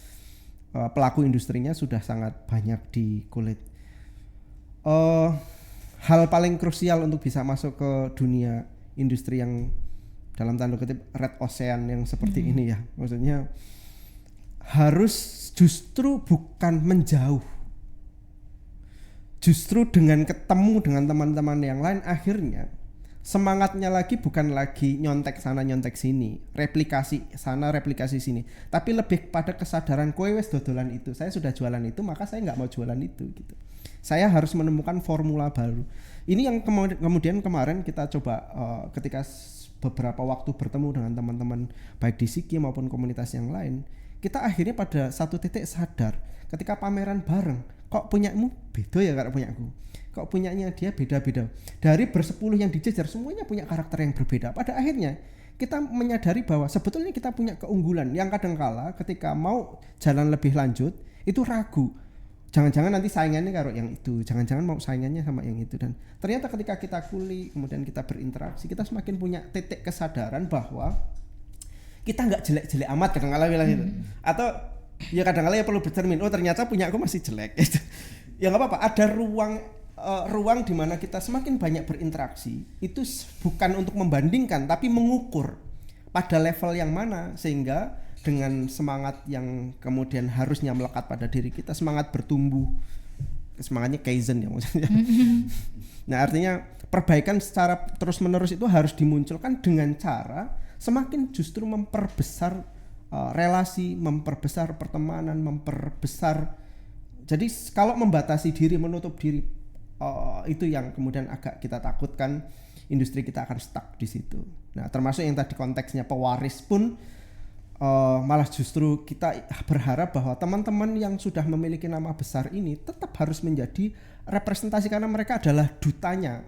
pelaku industrinya sudah sangat banyak di kulit. Hal paling krusial untuk bisa masuk ke dunia industri yang dalam tanda kutip red ocean yang seperti ini ya, maksudnya harus justru bukan menjauh. Justru dengan ketemu dengan teman-teman yang lain akhirnya semangatnya lagi bukan lagi nyontek sana nyontek sini, replikasi sana replikasi sini, tapi lebih pada kesadaran kowe wes dodolan itu, saya sudah jualan itu maka saya nggak mau jualan itu gitu. Saya harus menemukan formula baru. Ini yang kemudian kemarin kita coba ketika beberapa waktu bertemu dengan teman-teman baik di Siki maupun komunitas yang lain, kita akhirnya pada satu titik sadar ketika pameran bareng, kok punyamu beda ya kalau punyaku, kok punyanya dia beda-beda. Dari bersepuluh yang dijejer semuanya punya karakter yang berbeda. Pada akhirnya kita menyadari bahwa sebetulnya kita punya keunggulan yang kadangkala ketika mau jalan lebih lanjut itu ragu. Jangan-jangan nanti saingannya karo yang itu, jangan-jangan mau saingannya sama yang itu. Dan ternyata ketika kita kuli kemudian kita berinteraksi, kita semakin punya titik kesadaran bahwa kita nggak jelek-jelek amat kadang-kala bilang gitu. Atau ya kadang-kala ya perlu bercermin, oh ternyata punya aku masih jelek. Ya nggak apa-apa, ada ruang di mana kita semakin banyak berinteraksi. Itu bukan untuk membandingkan tapi mengukur pada level yang mana sehingga dengan semangat yang kemudian harusnya melekat pada diri kita, semangat bertumbuh, semangatnya kaizen ya maksudnya. Nah artinya perbaikan secara terus menerus itu harus dimunculkan dengan cara semakin justru memperbesar relasi, memperbesar pertemanan, memperbesar. Jadi kalau membatasi diri, menutup diri, itu yang kemudian agak kita takutkan, industri kita akan stuck di situ. Nah termasuk yang tadi konteksnya pewaris pun malah justru kita berharap bahwa teman-teman yang sudah memiliki nama besar ini tetap harus menjadi representasi karena mereka adalah dutanya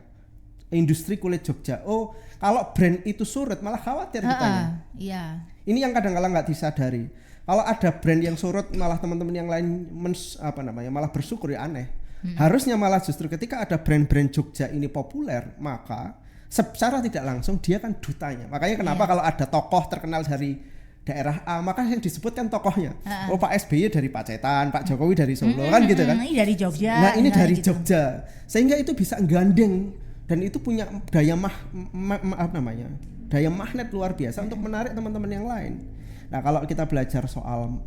industri kulit Jogja. Oh, kalau brand itu surut malah khawatir kitanya. Iya. Ini yang kadang-kala nggak disadari. Kalau ada brand yang surut malah teman-teman yang lain malah bersyukur ya aneh. Harusnya malah justru ketika ada brand-brand Jogja ini populer, maka secara tidak langsung dia kan dutanya. Makanya kenapa kalau ada tokoh terkenal dari daerah A, maka yang disebutkan tokohnya. Oh Pak SBY dari Pacetan, Pak Jokowi dari Solo, kan gitu kan. Ini dari Jogja. Nah ini dari gitu. Jogja. Sehingga itu bisa gandeng dan itu punya daya daya magnet luar biasa untuk menarik teman-teman yang lain. Nah kalau kita belajar soal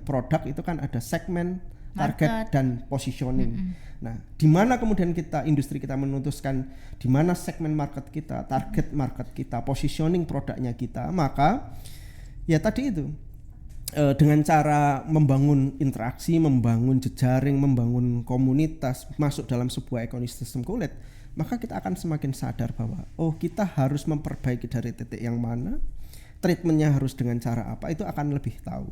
produk itu kan ada segmen, target dan positioning. Nah, di mana kemudian industri kita memutuskan di mana segmen market kita, target market kita, positioning produknya kita, maka ya tadi itu dengan cara membangun interaksi, membangun jejaring, membangun komunitas, masuk dalam sebuah ekosistem kulit, maka kita akan semakin sadar bahwa kita harus memperbaiki dari titik yang mana, treatmentnya harus dengan cara apa, itu akan lebih tahu.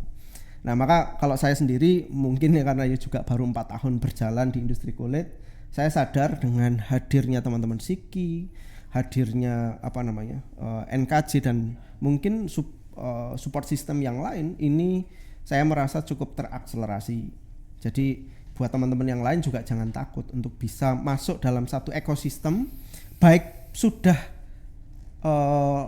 Nah maka kalau saya sendiri mungkin ya karena juga baru 4 tahun berjalan di industri kulit, saya sadar dengan hadirnya teman-teman Siki, hadirnya NKJ dan mungkin support system yang lain, ini saya merasa cukup terakselerasi. Jadi buat teman-teman yang lain juga jangan takut untuk bisa masuk dalam satu ekosistem, baik sudah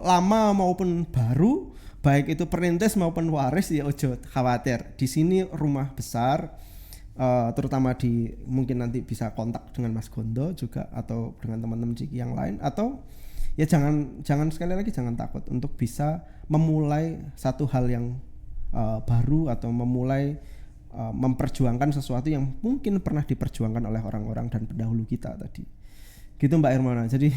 lama maupun baru, baik itu perintis maupun waris, ya ojo khawatir. Di sini rumah besar, terutama mungkin nanti bisa kontak dengan Mas Gondo juga atau dengan teman-teman Ciki yang lain, atau ya jangan sekali lagi jangan takut untuk bisa memulai satu hal yang baru atau memulai memperjuangkan sesuatu yang mungkin pernah diperjuangkan oleh orang-orang dan pendahulu kita tadi. Gitu Mbak Hermana. Jadi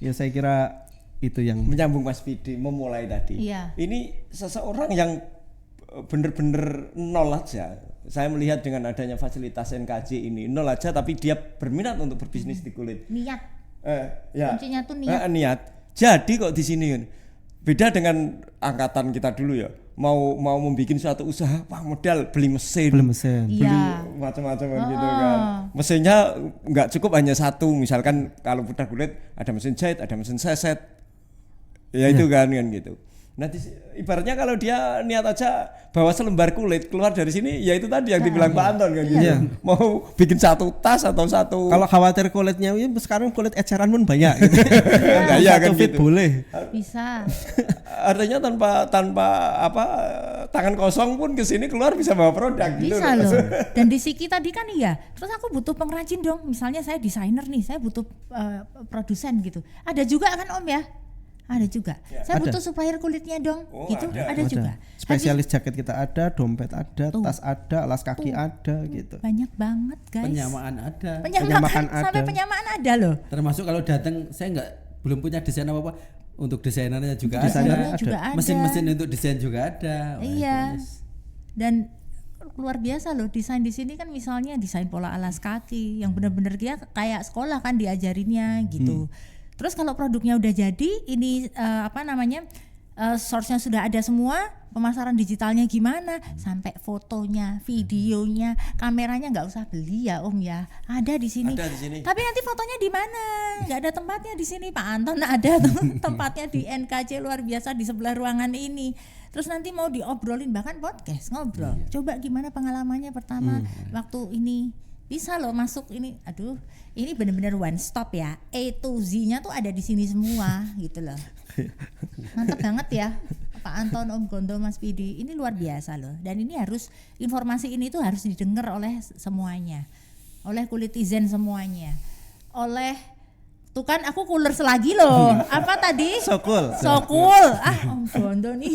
ya saya kira Itu yang menyambung Mas Pidi memulai tadi. Iya. Ini seseorang yang benar-benar nol aja. Saya melihat dengan adanya fasilitas NKJ ini nol aja, tapi dia berminat untuk berbisnis di kulit. Niat. Ya. Kuncinya tuh niat. Niat. Jadi kok di sini kan beda dengan angkatan kita dulu ya. Mau membuat suatu usaha, wah modal beli mesin. Beli Iya. macam-macam gitu kan. Mesinnya nggak cukup hanya satu, misalkan kalau putar kulit ada mesin jahit, ada mesin seset. Ya itu kan gitu. Nah ibaratnya kalau dia niat aja bawa selembar kulit keluar dari sini, ya itu tadi yang dibilang Pak Anton kan gitu. Mau bikin satu tas atau satu. kalau khawatir kulitnya ya sekarang kulit eceran pun banyak gitu. Ya Satu kan fit gitu. boleh. Bisa. Artinya tanpa tangan kosong pun ke sini keluar bisa bawa produk gitu. Bisa loh. Dan di Siki tadi kan iya. Terus aku butuh pengrajin dong. Misalnya saya desainer nih, saya butuh produsen gitu. Ada juga kan Om ya? Ada juga. Saya Ada. butuh supplier kulitnya dong. Gitu. Ada juga. Spesialis jaket kita ada, dompet ada, Tuh. tas ada, alas kaki ada gitu. Banyak banget guys. Penyamaan ada. Penyamaan sampai ada. penyamaan ada loh. Termasuk kalau datang saya belum punya desain apa-apa, untuk desainernya juga Desainernya ada. juga ada. Mesin-mesin untuk desain juga ada. Wah, Iya. itu Dan luar biasa loh desain di sini kan, misalnya desain pola alas kaki yang benar-benar dia kayak sekolah kan diajarinnya gitu. Terus kalau produknya udah jadi, ini source-nya sudah ada semua, pemasaran digitalnya gimana, sampai fotonya, videonya, kameranya nggak usah beli ya Om ya, ada di sini. Ada di sini. Tapi nanti fotonya di mana? Nggak ada tempatnya di sini, Pak Anton ada tempatnya di NKJ luar biasa di sebelah ruangan ini. Terus nanti mau diobrolin, bahkan podcast ngobrol. Coba gimana pengalamannya pertama waktu ini. Bisa loh masuk ini, aduh ini benar-benar one stop ya, A to Z-nya tuh ada di sini semua gitu loh. Mantap banget ya Pak Anton, Om Gondo, Mas Pidi, ini luar biasa loh. Dan ini informasi ini tuh harus didengar oleh semuanya, oleh kulitizen semuanya, oleh tuh kan aku coolers lagi loh. Apa tadi? Sokul. Om Gondo nih.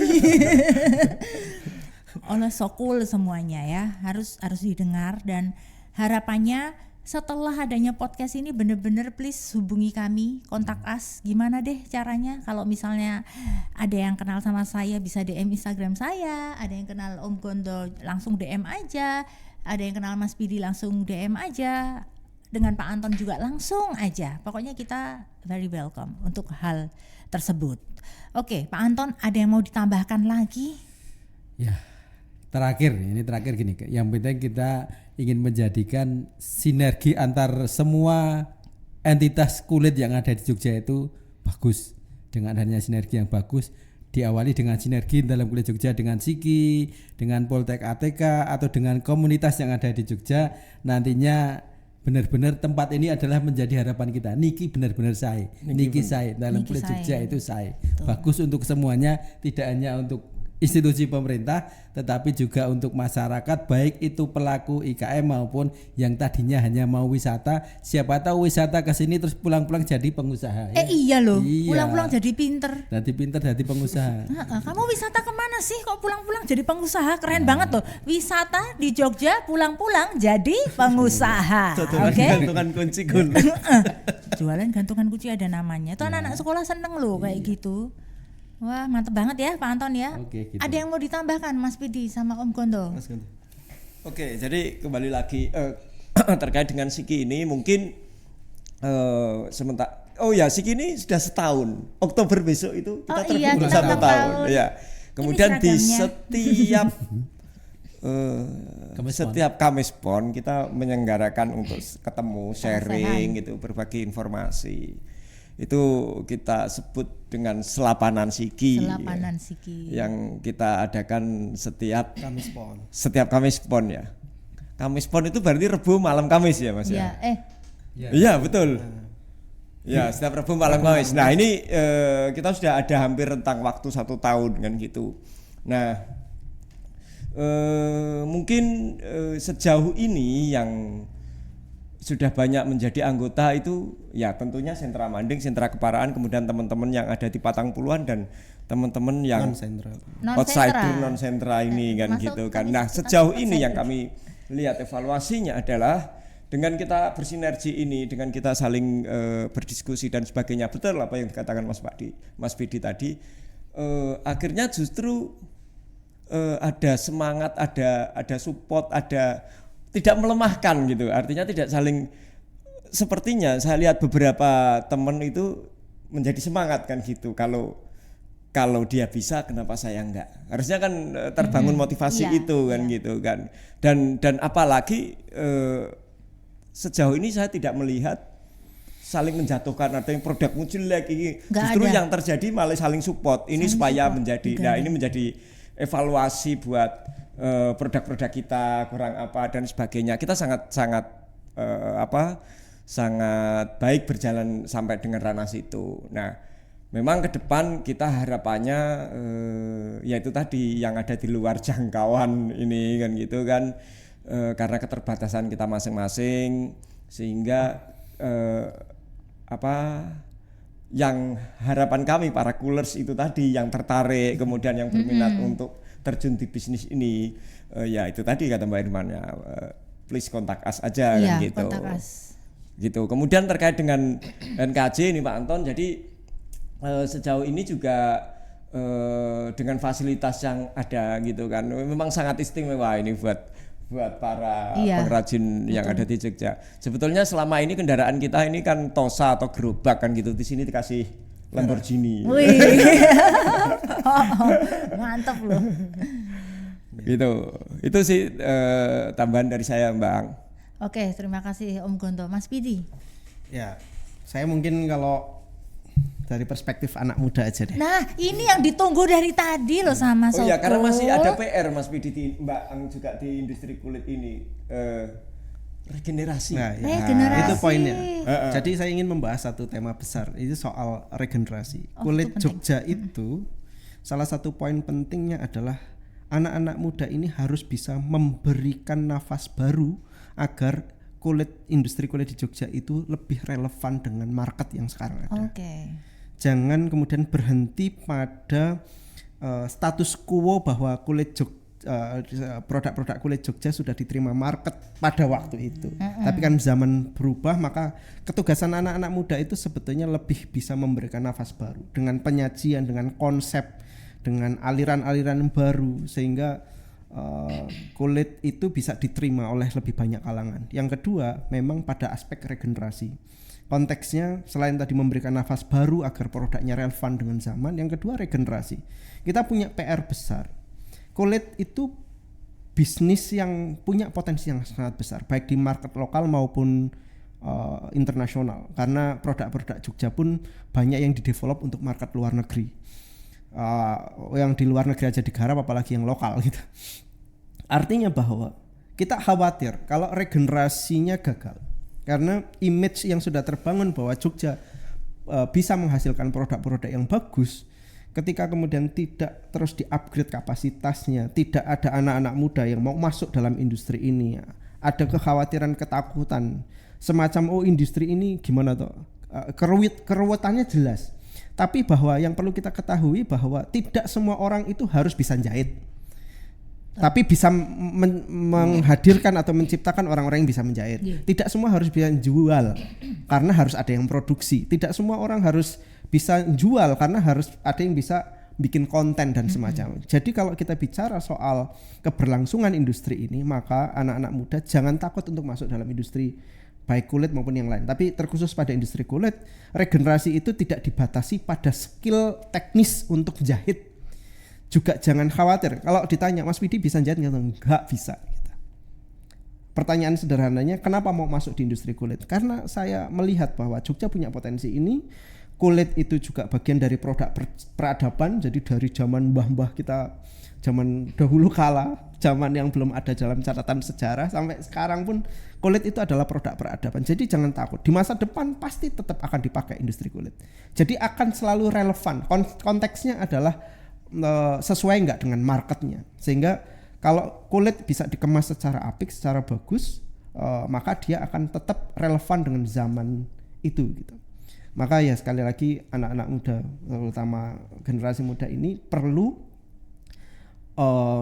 Oleh Sokul semuanya ya, harus didengar. Dan harapannya setelah adanya podcast ini bener-bener please hubungi kami, kontak us. Gimana deh caranya? Kalau misalnya ada yang kenal sama saya bisa DM Instagram saya, ada yang kenal Om Gondo langsung DM aja, ada yang kenal Mas Pidi langsung DM aja, dengan Pak Anton juga langsung aja. Pokoknya kita very welcome untuk hal tersebut. Oke, Pak Anton, ada yang mau ditambahkan lagi? Ya, terakhir gini, yang penting kita ingin menjadikan sinergi antar semua entitas kulit yang ada di Jogja itu bagus. Dengan adanya sinergi yang bagus, diawali dengan sinergi dalam kulit Jogja dengan Siki, dengan Poltek ATK, atau dengan komunitas yang ada di Jogja. Nantinya benar-benar tempat ini adalah menjadi harapan kita. Niki benar-benar say, Niki say dalam Niki kulit say. Jogja itu say. Bagus untuk semuanya, tidak hanya untuk institusi pemerintah, tetapi juga untuk masyarakat, baik itu pelaku IKM maupun yang tadinya hanya mau wisata. Siapa tahu wisata ke sini terus pulang-pulang jadi pengusaha. Ya? Iya loh, Iya. pulang-pulang jadi pinter. Jadi pengusaha. Kamu wisata kemana sih kok pulang-pulang jadi pengusaha? Keren banget loh. Wisata di Jogja pulang-pulang jadi pengusaha. Oke. Gantungan kunci Gun. Jualan gantungan kunci ada namanya. Itu anak-anak sekolah seneng loh kayak gitu. Wah, mantep banget ya Pak Anton ya. Oke, gitu. Ada yang mau ditambahkan Mas Pidi sama Om Gondo? Oke, jadi kembali lagi terkait dengan Siki ini mungkin sementara. Oh ya, Siki ini sudah setahun. Oktober besok itu kita terhubung kita 1 ulang tahun. tahun. Ya. Kemudian Ini di seragamnya. setiap Kamis Pon kita menyelenggarakan untuk ketemu, sharing gitu, berbagi informasi. Itu kita sebut dengan Selapanan Siki. Selapanan Siki. Yang kita adakan setiap Kamis Pon. Setiap Kamis Pon ya. Kamis Pon itu berarti Rebu malam Kamis ya Mas ya? Iya betul. Ya setiap Rebu malam Kamis. Nah ini kita sudah ada hampir rentang waktu 1 tahun kan gitu. Nah mungkin sejauh ini yang sudah banyak menjadi anggota itu ya tentunya Sentra Manding, Sentra Keparaan, kemudian teman-teman yang ada di Patang Puluhan dan teman-teman yang outsider non-sentra ini kan Masuk gitu kan. kami Nah kita sejauh outsider. ini yang kami lihat evaluasinya adalah dengan kita bersinergi ini, dengan kita saling berdiskusi dan sebagainya, betul apa yang dikatakan Mas Bidi tadi, akhirnya justru ada semangat, ada support, ada tidak melemahkan gitu. Artinya tidak saling, sepertinya saya lihat beberapa teman itu menjadi semangat kan gitu. Kalau dia bisa, kenapa saya enggak? Harusnya kan terbangun motivasi itu kan gitu kan. Dan apalagi sejauh ini saya tidak melihat saling menjatuhkan atau yang produkmu jelek ini. Justru yang terjadi malah saling support. Ini saling supaya support. Menjadi ini menjadi evaluasi buat produk-produk kita kurang apa dan sebagainya. Kita sangat baik berjalan sampai dengan ranah situ. Nah, memang ke depan kita harapannya yaitu tadi yang ada di luar jangkauan ini kan gitu kan, karena keterbatasan kita masing-masing, sehingga yang harapan kami para coolers itu tadi yang tertarik kemudian yang berminat untuk terjun di bisnis ini, ya itu tadi kata Mbak Irman ya, please kontak us aja kan gitu. Kontak us. Gitu. Kemudian terkait dengan NKJ ini Pak Anton, jadi sejauh ini juga dengan fasilitas yang ada gitu kan, memang sangat istimewa ini buat para pengrajin yang ada di Jogja. Sebetulnya selama ini kendaraan kita ini kan Tosa atau gerobak kan gitu, di sini dikasih Lamborghini. Mantap loh. Gitu. Itu sih tambahan dari saya, Mbak. Oke, terima kasih Om Gonto. Mas Bidi. Ya, saya mungkin kalau dari perspektif anak muda aja deh. Nah, ini yang ditunggu dari tadi loh sama Sopo. Oh ya, karena masih ada PR Mas Bidi, Mbak Ang juga di industri kulit ini, regenerasi. Nah, regenerasi. Itu poinnya. Jadi saya ingin membahas satu tema besar, itu soal regenerasi. Kulit Jogja itu salah satu poin pentingnya adalah anak-anak muda ini harus bisa memberikan nafas baru agar industri kulit di Jogja itu lebih relevan dengan market yang sekarang ada. Jangan kemudian berhenti pada status quo bahwa produk-produk kulit Jogja sudah diterima market pada waktu itu. Tapi kan zaman berubah, maka ketugasan anak-anak muda itu sebetulnya lebih bisa memberikan nafas baru dengan penyajian, dengan konsep, dengan aliran-aliran baru, sehingga kulit itu bisa diterima oleh lebih banyak kalangan. Yang kedua, memang pada aspek regenerasi. Konteksnya selain tadi memberikan nafas baru agar produknya relevan dengan zaman, yang kedua regenerasi. Kita punya PR besar. Kulit itu bisnis yang punya potensi yang sangat besar, baik di market lokal maupun internasional. Karena produk-produk Jogja pun banyak yang didevelop untuk market luar negeri. Yang di luar negeri aja digarap, apalagi yang lokal gitu. Artinya bahwa kita khawatir kalau regenerasinya gagal, karena image yang sudah terbangun bahwa Jogja bisa menghasilkan produk-produk yang bagus, ketika kemudian tidak terus di-upgrade kapasitasnya, tidak ada anak-anak muda yang mau masuk dalam industri ini, ada kekhawatiran, ketakutan semacam industri ini gimana toh, keruwetannya jelas. Tapi bahwa yang perlu kita ketahui bahwa tidak semua orang itu harus bisa jahit, tapi bisa menghadirkan atau menciptakan orang-orang yang bisa menjahit. Tidak semua harus bisa jual, karena harus ada yang produksi. Tidak semua orang harus bisa jual, karena harus ada yang bisa bikin konten dan semacam. Jadi kalau kita bicara soal keberlangsungan industri ini, maka anak-anak muda jangan takut untuk masuk dalam industri baik kulit maupun yang lain. Tapi terkhusus pada industri kulit, regenerasi itu tidak dibatasi pada skill teknis untuk jahit. Juga jangan khawatir kalau ditanya Mas Widi bisa jahit nggak bisa gitu. Pertanyaan sederhananya, kenapa mau masuk di industri kulit? Karena saya melihat bahwa Jogja punya potensi ini. Kulit itu juga bagian dari produk peradaban. Jadi dari zaman mbah-mbah kita, zaman dahulu kala, zaman yang belum ada dalam catatan sejarah, sampai sekarang pun kulit itu adalah produk peradaban. Jadi jangan takut, di masa depan pasti tetap akan dipakai industri kulit. Jadi akan selalu relevan. Konteksnya adalah sesuai nggak dengan marketnya, sehingga kalau kulit bisa dikemas secara apik, secara bagus, maka dia akan tetap relevan dengan zaman itu gitu. Maka ya sekali lagi anak-anak muda, terutama generasi muda ini perlu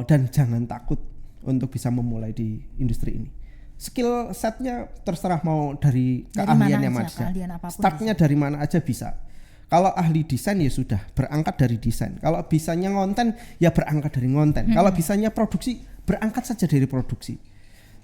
dan jangan takut untuk bisa memulai di industri ini. skill setnya terserah mau dari Dari keahlian mana yang aja, mana keahlian apapun startnya dari mana aja bisa. Kalau ahli desain ya sudah berangkat dari desain. Kalau bisanya ngonten ya berangkat dari ngonten. Kalau bisanya produksi berangkat saja dari produksi.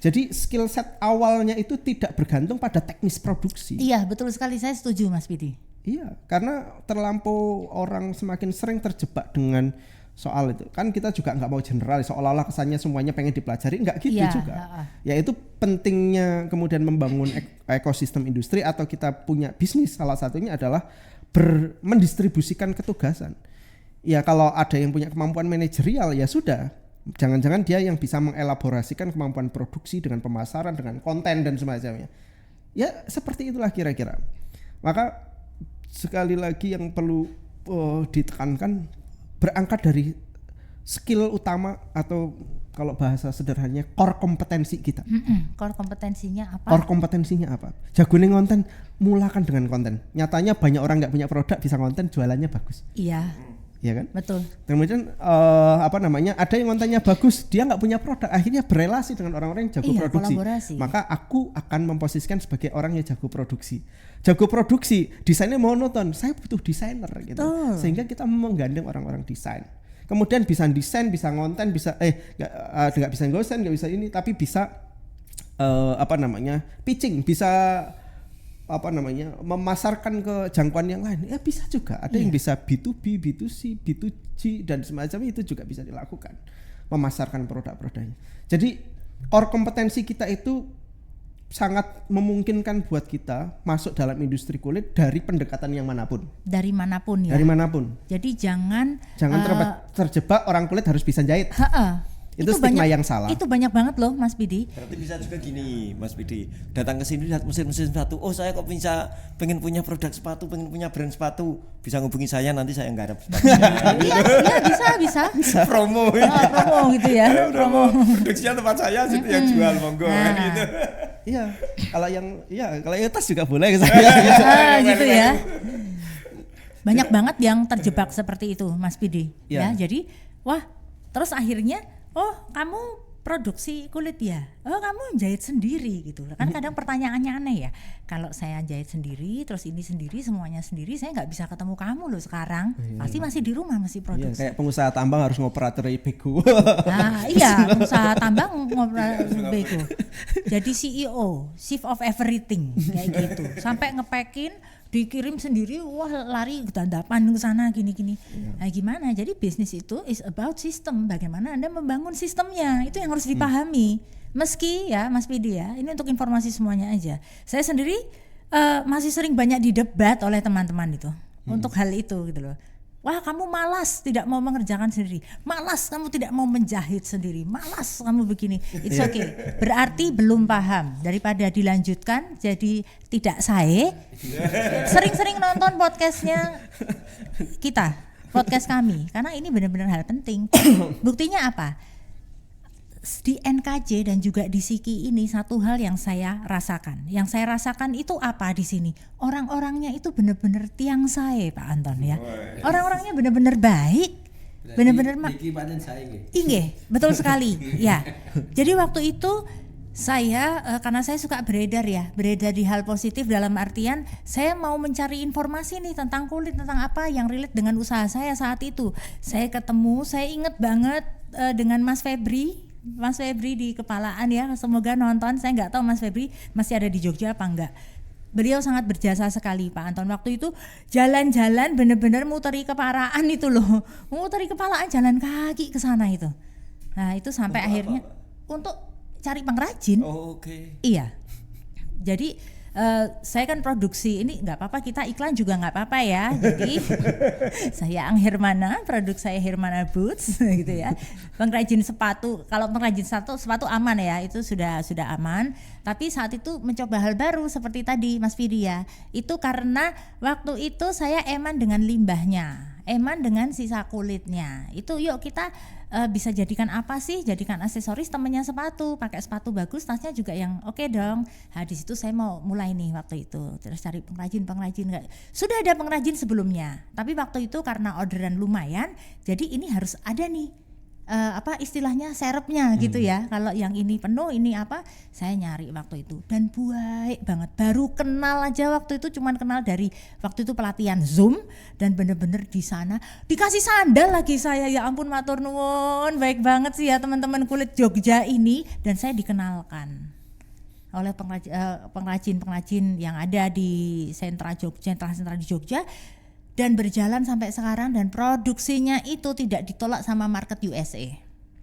Jadi skill set awalnya itu tidak bergantung pada teknis produksi. Iya, betul sekali, saya setuju Mas Pidi. Iya, karena terlampau orang semakin sering terjebak dengan soal itu. Kan kita juga nggak mau general, seolah-olah kesannya semuanya pengen dipelajari, nggak gitu Iya, juga. Yaitu pentingnya kemudian membangun ekosistem industri atau kita punya bisnis, salah satunya adalah mendistribusikan ketugasan. Ya kalau ada yang punya kemampuan manajerial ya sudah, jangan-jangan dia yang bisa mengelaborasikan kemampuan produksi dengan pemasaran, dengan konten dan semacamnya. Ya seperti itulah kira-kira. Maka sekali lagi yang perlu ditekankan, berangkat dari skill utama atau kalau bahasa sederhananya core kompetensi kita. Core kompetensinya apa? Core kompetensinya apa? Jago nih konten, mulakan dengan konten. Nyatanya banyak orang nggak punya produk bisa konten, jualannya bagus, Iya, ya kan? betul. Kemudian ada yang kontennya bagus, dia nggak punya produk, akhirnya berelasi dengan orang-orang yang jago Iya, produksi. kolaborasi. Maka aku akan memposisikan sebagai orang yang jago produksi. Jago produksi, desainnya monoton, saya butuh desainer gitu. Sehingga kita menggandeng orang-orang desain. Kemudian bisa desain, bisa ngonten, bisa nggak bisa ngosen, nggak bisa ini, tapi bisa pitching, bisa memasarkan ke jangkauan yang lain. Ya bisa juga. Ada yang bisa B2B, B2C, B2G dan semacamnya, itu juga bisa dilakukan. Memasarkan produk-produknya. Jadi core kompetensi kita itu sangat memungkinkan buat kita masuk dalam industri kulit dari pendekatan yang manapun. Dari manapun ya. Dari manapun. Jadi jangan terjebak orang kulit harus bisa jahit. Itu stigma yang salah. Itu banyak banget loh Mas Pidi. Berarti bisa juga gini Mas Pidi, datang ke sini lihat mesin-mesin sepatu, oh saya kok pengen punya produk sepatu, pengen punya brand sepatu, bisa ngubungi saya, nanti saya garap sepatu. Iya bisa. Promo. Promo gitu ya. Promo. Produksinya tempat saya, situ yang jual, monggo gitu. Iya, kalau yang tas juga boleh ke saya. Gitu ya. Banyak banget yang terjebak seperti itu Mas Pidi. Ya, jadi terus akhirnya kamu produksi kulit ya? Oh kamu jahit sendiri gitu. Kan kadang pertanyaannya aneh ya. Kalau saya jahit sendiri, terus ini sendiri, semuanya sendiri, saya nggak bisa ketemu kamu loh sekarang. Pasti masih di rumah, masih produksi. Kayak pengusaha tambang harus ngoperatori bego. Iya, pengusaha tambang ngoperatori bego. Jadi CEO, chief of everything kayak gitu. Sampai ngepakin, dikirim sendiri, lari dandapan ke sana gini-gini. Nah gimana? Jadi bisnis itu is about system. Bagaimana Anda membangun sistemnya, itu yang harus dipahami. Meski ya Mas Pidi ya, ini untuk informasi semuanya aja. Saya sendiri masih sering banyak didebat oleh teman-teman itu untuk hal itu gitu loh. Wah kamu malas tidak mau mengerjakan sendiri, malas kamu tidak mau menjahit sendiri, malas kamu begini. It's okay, berarti belum paham. Daripada dilanjutkan jadi tidak sering-sering nonton podcastnya kita, podcast kami, karena ini benar-benar hal penting. Buktinya apa? Di NKJ dan juga di Siki ini satu hal yang saya rasakan. Yang saya rasakan itu apa di sini? Orang-orangnya itu benar-benar tiang saya, Pak Anton ya. Orang-orangnya benar-benar baik, benar-benar inggih, betul sekali. Ya. Jadi waktu itu saya karena saya suka beredar di hal positif, dalam artian saya mau mencari informasi nih tentang kulit, tentang apa yang relate dengan usaha saya saat itu. Saya inget banget dengan Mas Febri di Kepalaan ya, semoga nonton. Saya nggak tahu Mas Febri masih ada di Jogja apa enggak. Beliau sangat berjasa sekali Pak Anton. Waktu itu jalan-jalan bener-bener muteri Kepalaan itu loh, muteri Kepalaan jalan kaki ke sana itu. Nah itu sampai akhirnya untuk cari pengrajin. Iya. Jadi saya kan produksi ini nggak apa-apa, kita iklan juga nggak apa-apa ya. Jadi saya Hermana, produk saya Hermana Boots gitu ya. Pengrajin sepatu, kalau pengrajin sepatu aman ya, itu sudah aman. Tapi saat itu mencoba hal baru seperti tadi Mas Fidi ya. Itu karena waktu itu saya eman dengan limbahnya, eman dengan sisa kulitnya. Itu yuk kita bisa jadikan apa sih? Jadikan aksesoris temennya sepatu, pakai sepatu bagus, tasnya juga yang oke dong. Nah di situ saya mau mulai nih waktu itu, terus cari pengrajin nggak. Sudah ada pengrajin sebelumnya, tapi waktu itu karena orderan lumayan, jadi ini harus ada nih istilahnya serepnya gitu ya. Kalau yang ini penuh, ini apa? Saya nyari waktu itu dan baik banget. Baru kenal aja waktu itu, cuman kenal dari waktu itu pelatihan Zoom dan bener-bener di sana dikasih sandal lagi saya. Ya ampun, matur nuwun, baik banget sih ya teman-teman kulit Jogja ini, dan saya dikenalkan oleh pengrajin-pengrajin yang ada di sentra di Jogja. Dan berjalan sampai sekarang, dan produksinya itu tidak ditolak sama market USA.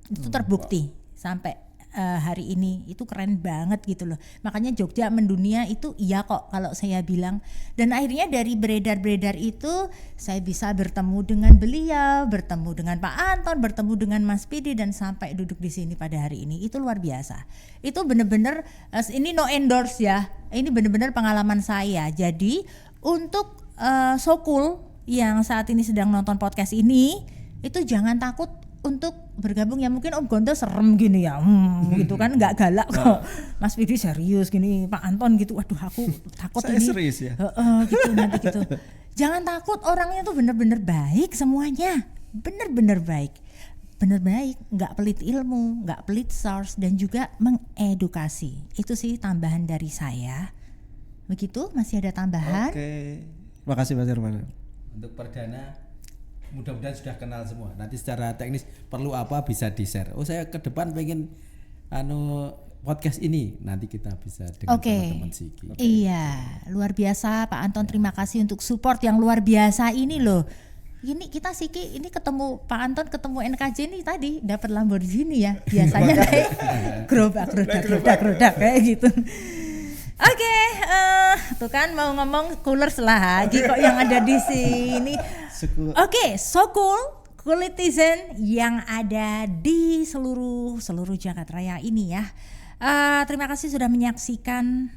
Itu terbukti sampai hari ini. Itu keren banget gitu loh. Makanya Jogja mendunia itu iya kok kalau saya bilang. Dan akhirnya dari beredar-beredar itu saya bisa bertemu dengan beliau, bertemu dengan Pak Anton, bertemu dengan Mas Pidi, dan sampai duduk di sini pada hari ini. Itu luar biasa. Itu benar-benar ini no endorse ya. Ini benar-benar pengalaman saya. Jadi untuk so cool yang saat ini sedang nonton podcast ini, itu jangan takut untuk bergabung ya. Mungkin Om Gonto serem gini ya, gitu kan, nggak galak kok. Mas Widi serius gini, Pak Anton gitu, waduh aku takut. Saya ini serius ya. gitu nanti gitu. Jangan takut, orangnya tuh bener-bener baik semuanya, bener-bener baik, nggak pelit ilmu, nggak pelit source, dan juga mengedukasi. Itu sih tambahan dari saya. Begitu, masih ada tambahan? Oke. Makasih Mas Herman. Untuk perdana mudah-mudahan sudah kenal semua. Nanti secara teknis perlu apa bisa di-share. Oh, saya ke depan pengen podcast ini, nanti kita bisa dengan teman-teman Siki. Iya, luar biasa Pak Anton, terima kasih untuk support yang luar biasa ini loh. Ini kita Siki ini ketemu Pak Anton, ketemu NKJ ini tadi dapat Lamborghini ya. Biasanya kayak gerobak kayak gitu. Oke, tuh kan mau ngomong coolers lagi kok yang ada di sini. Oke, so coolitizen yang ada di seluruh Jagat Raya ini ya. Terima kasih sudah menyaksikan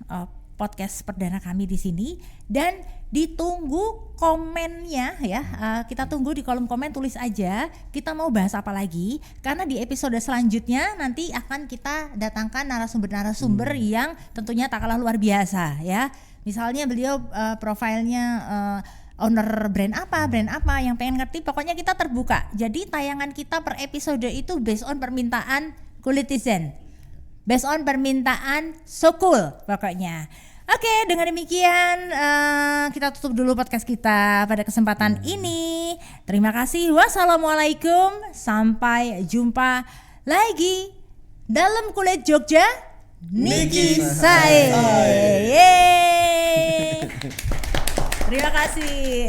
podcast perdana kami di sini, dan ditunggu komennya ya. Kita tunggu di kolom komen, tulis aja kita mau bahas apa lagi, karena di episode selanjutnya nanti akan kita datangkan narasumber yang tentunya tak kalah luar biasa ya. Misalnya beliau profilnya owner brand apa yang pengen ngerti, pokoknya kita terbuka. Jadi tayangan kita per episode itu based on permintaan Coolitizen, based on permintaan so cool pokoknya. Oke, dengan demikian kita tutup dulu podcast kita pada kesempatan ini. Terima kasih. Wassalamualaikum. Sampai jumpa lagi dalam Kulit Jogja. Niki Sae. Terima kasih.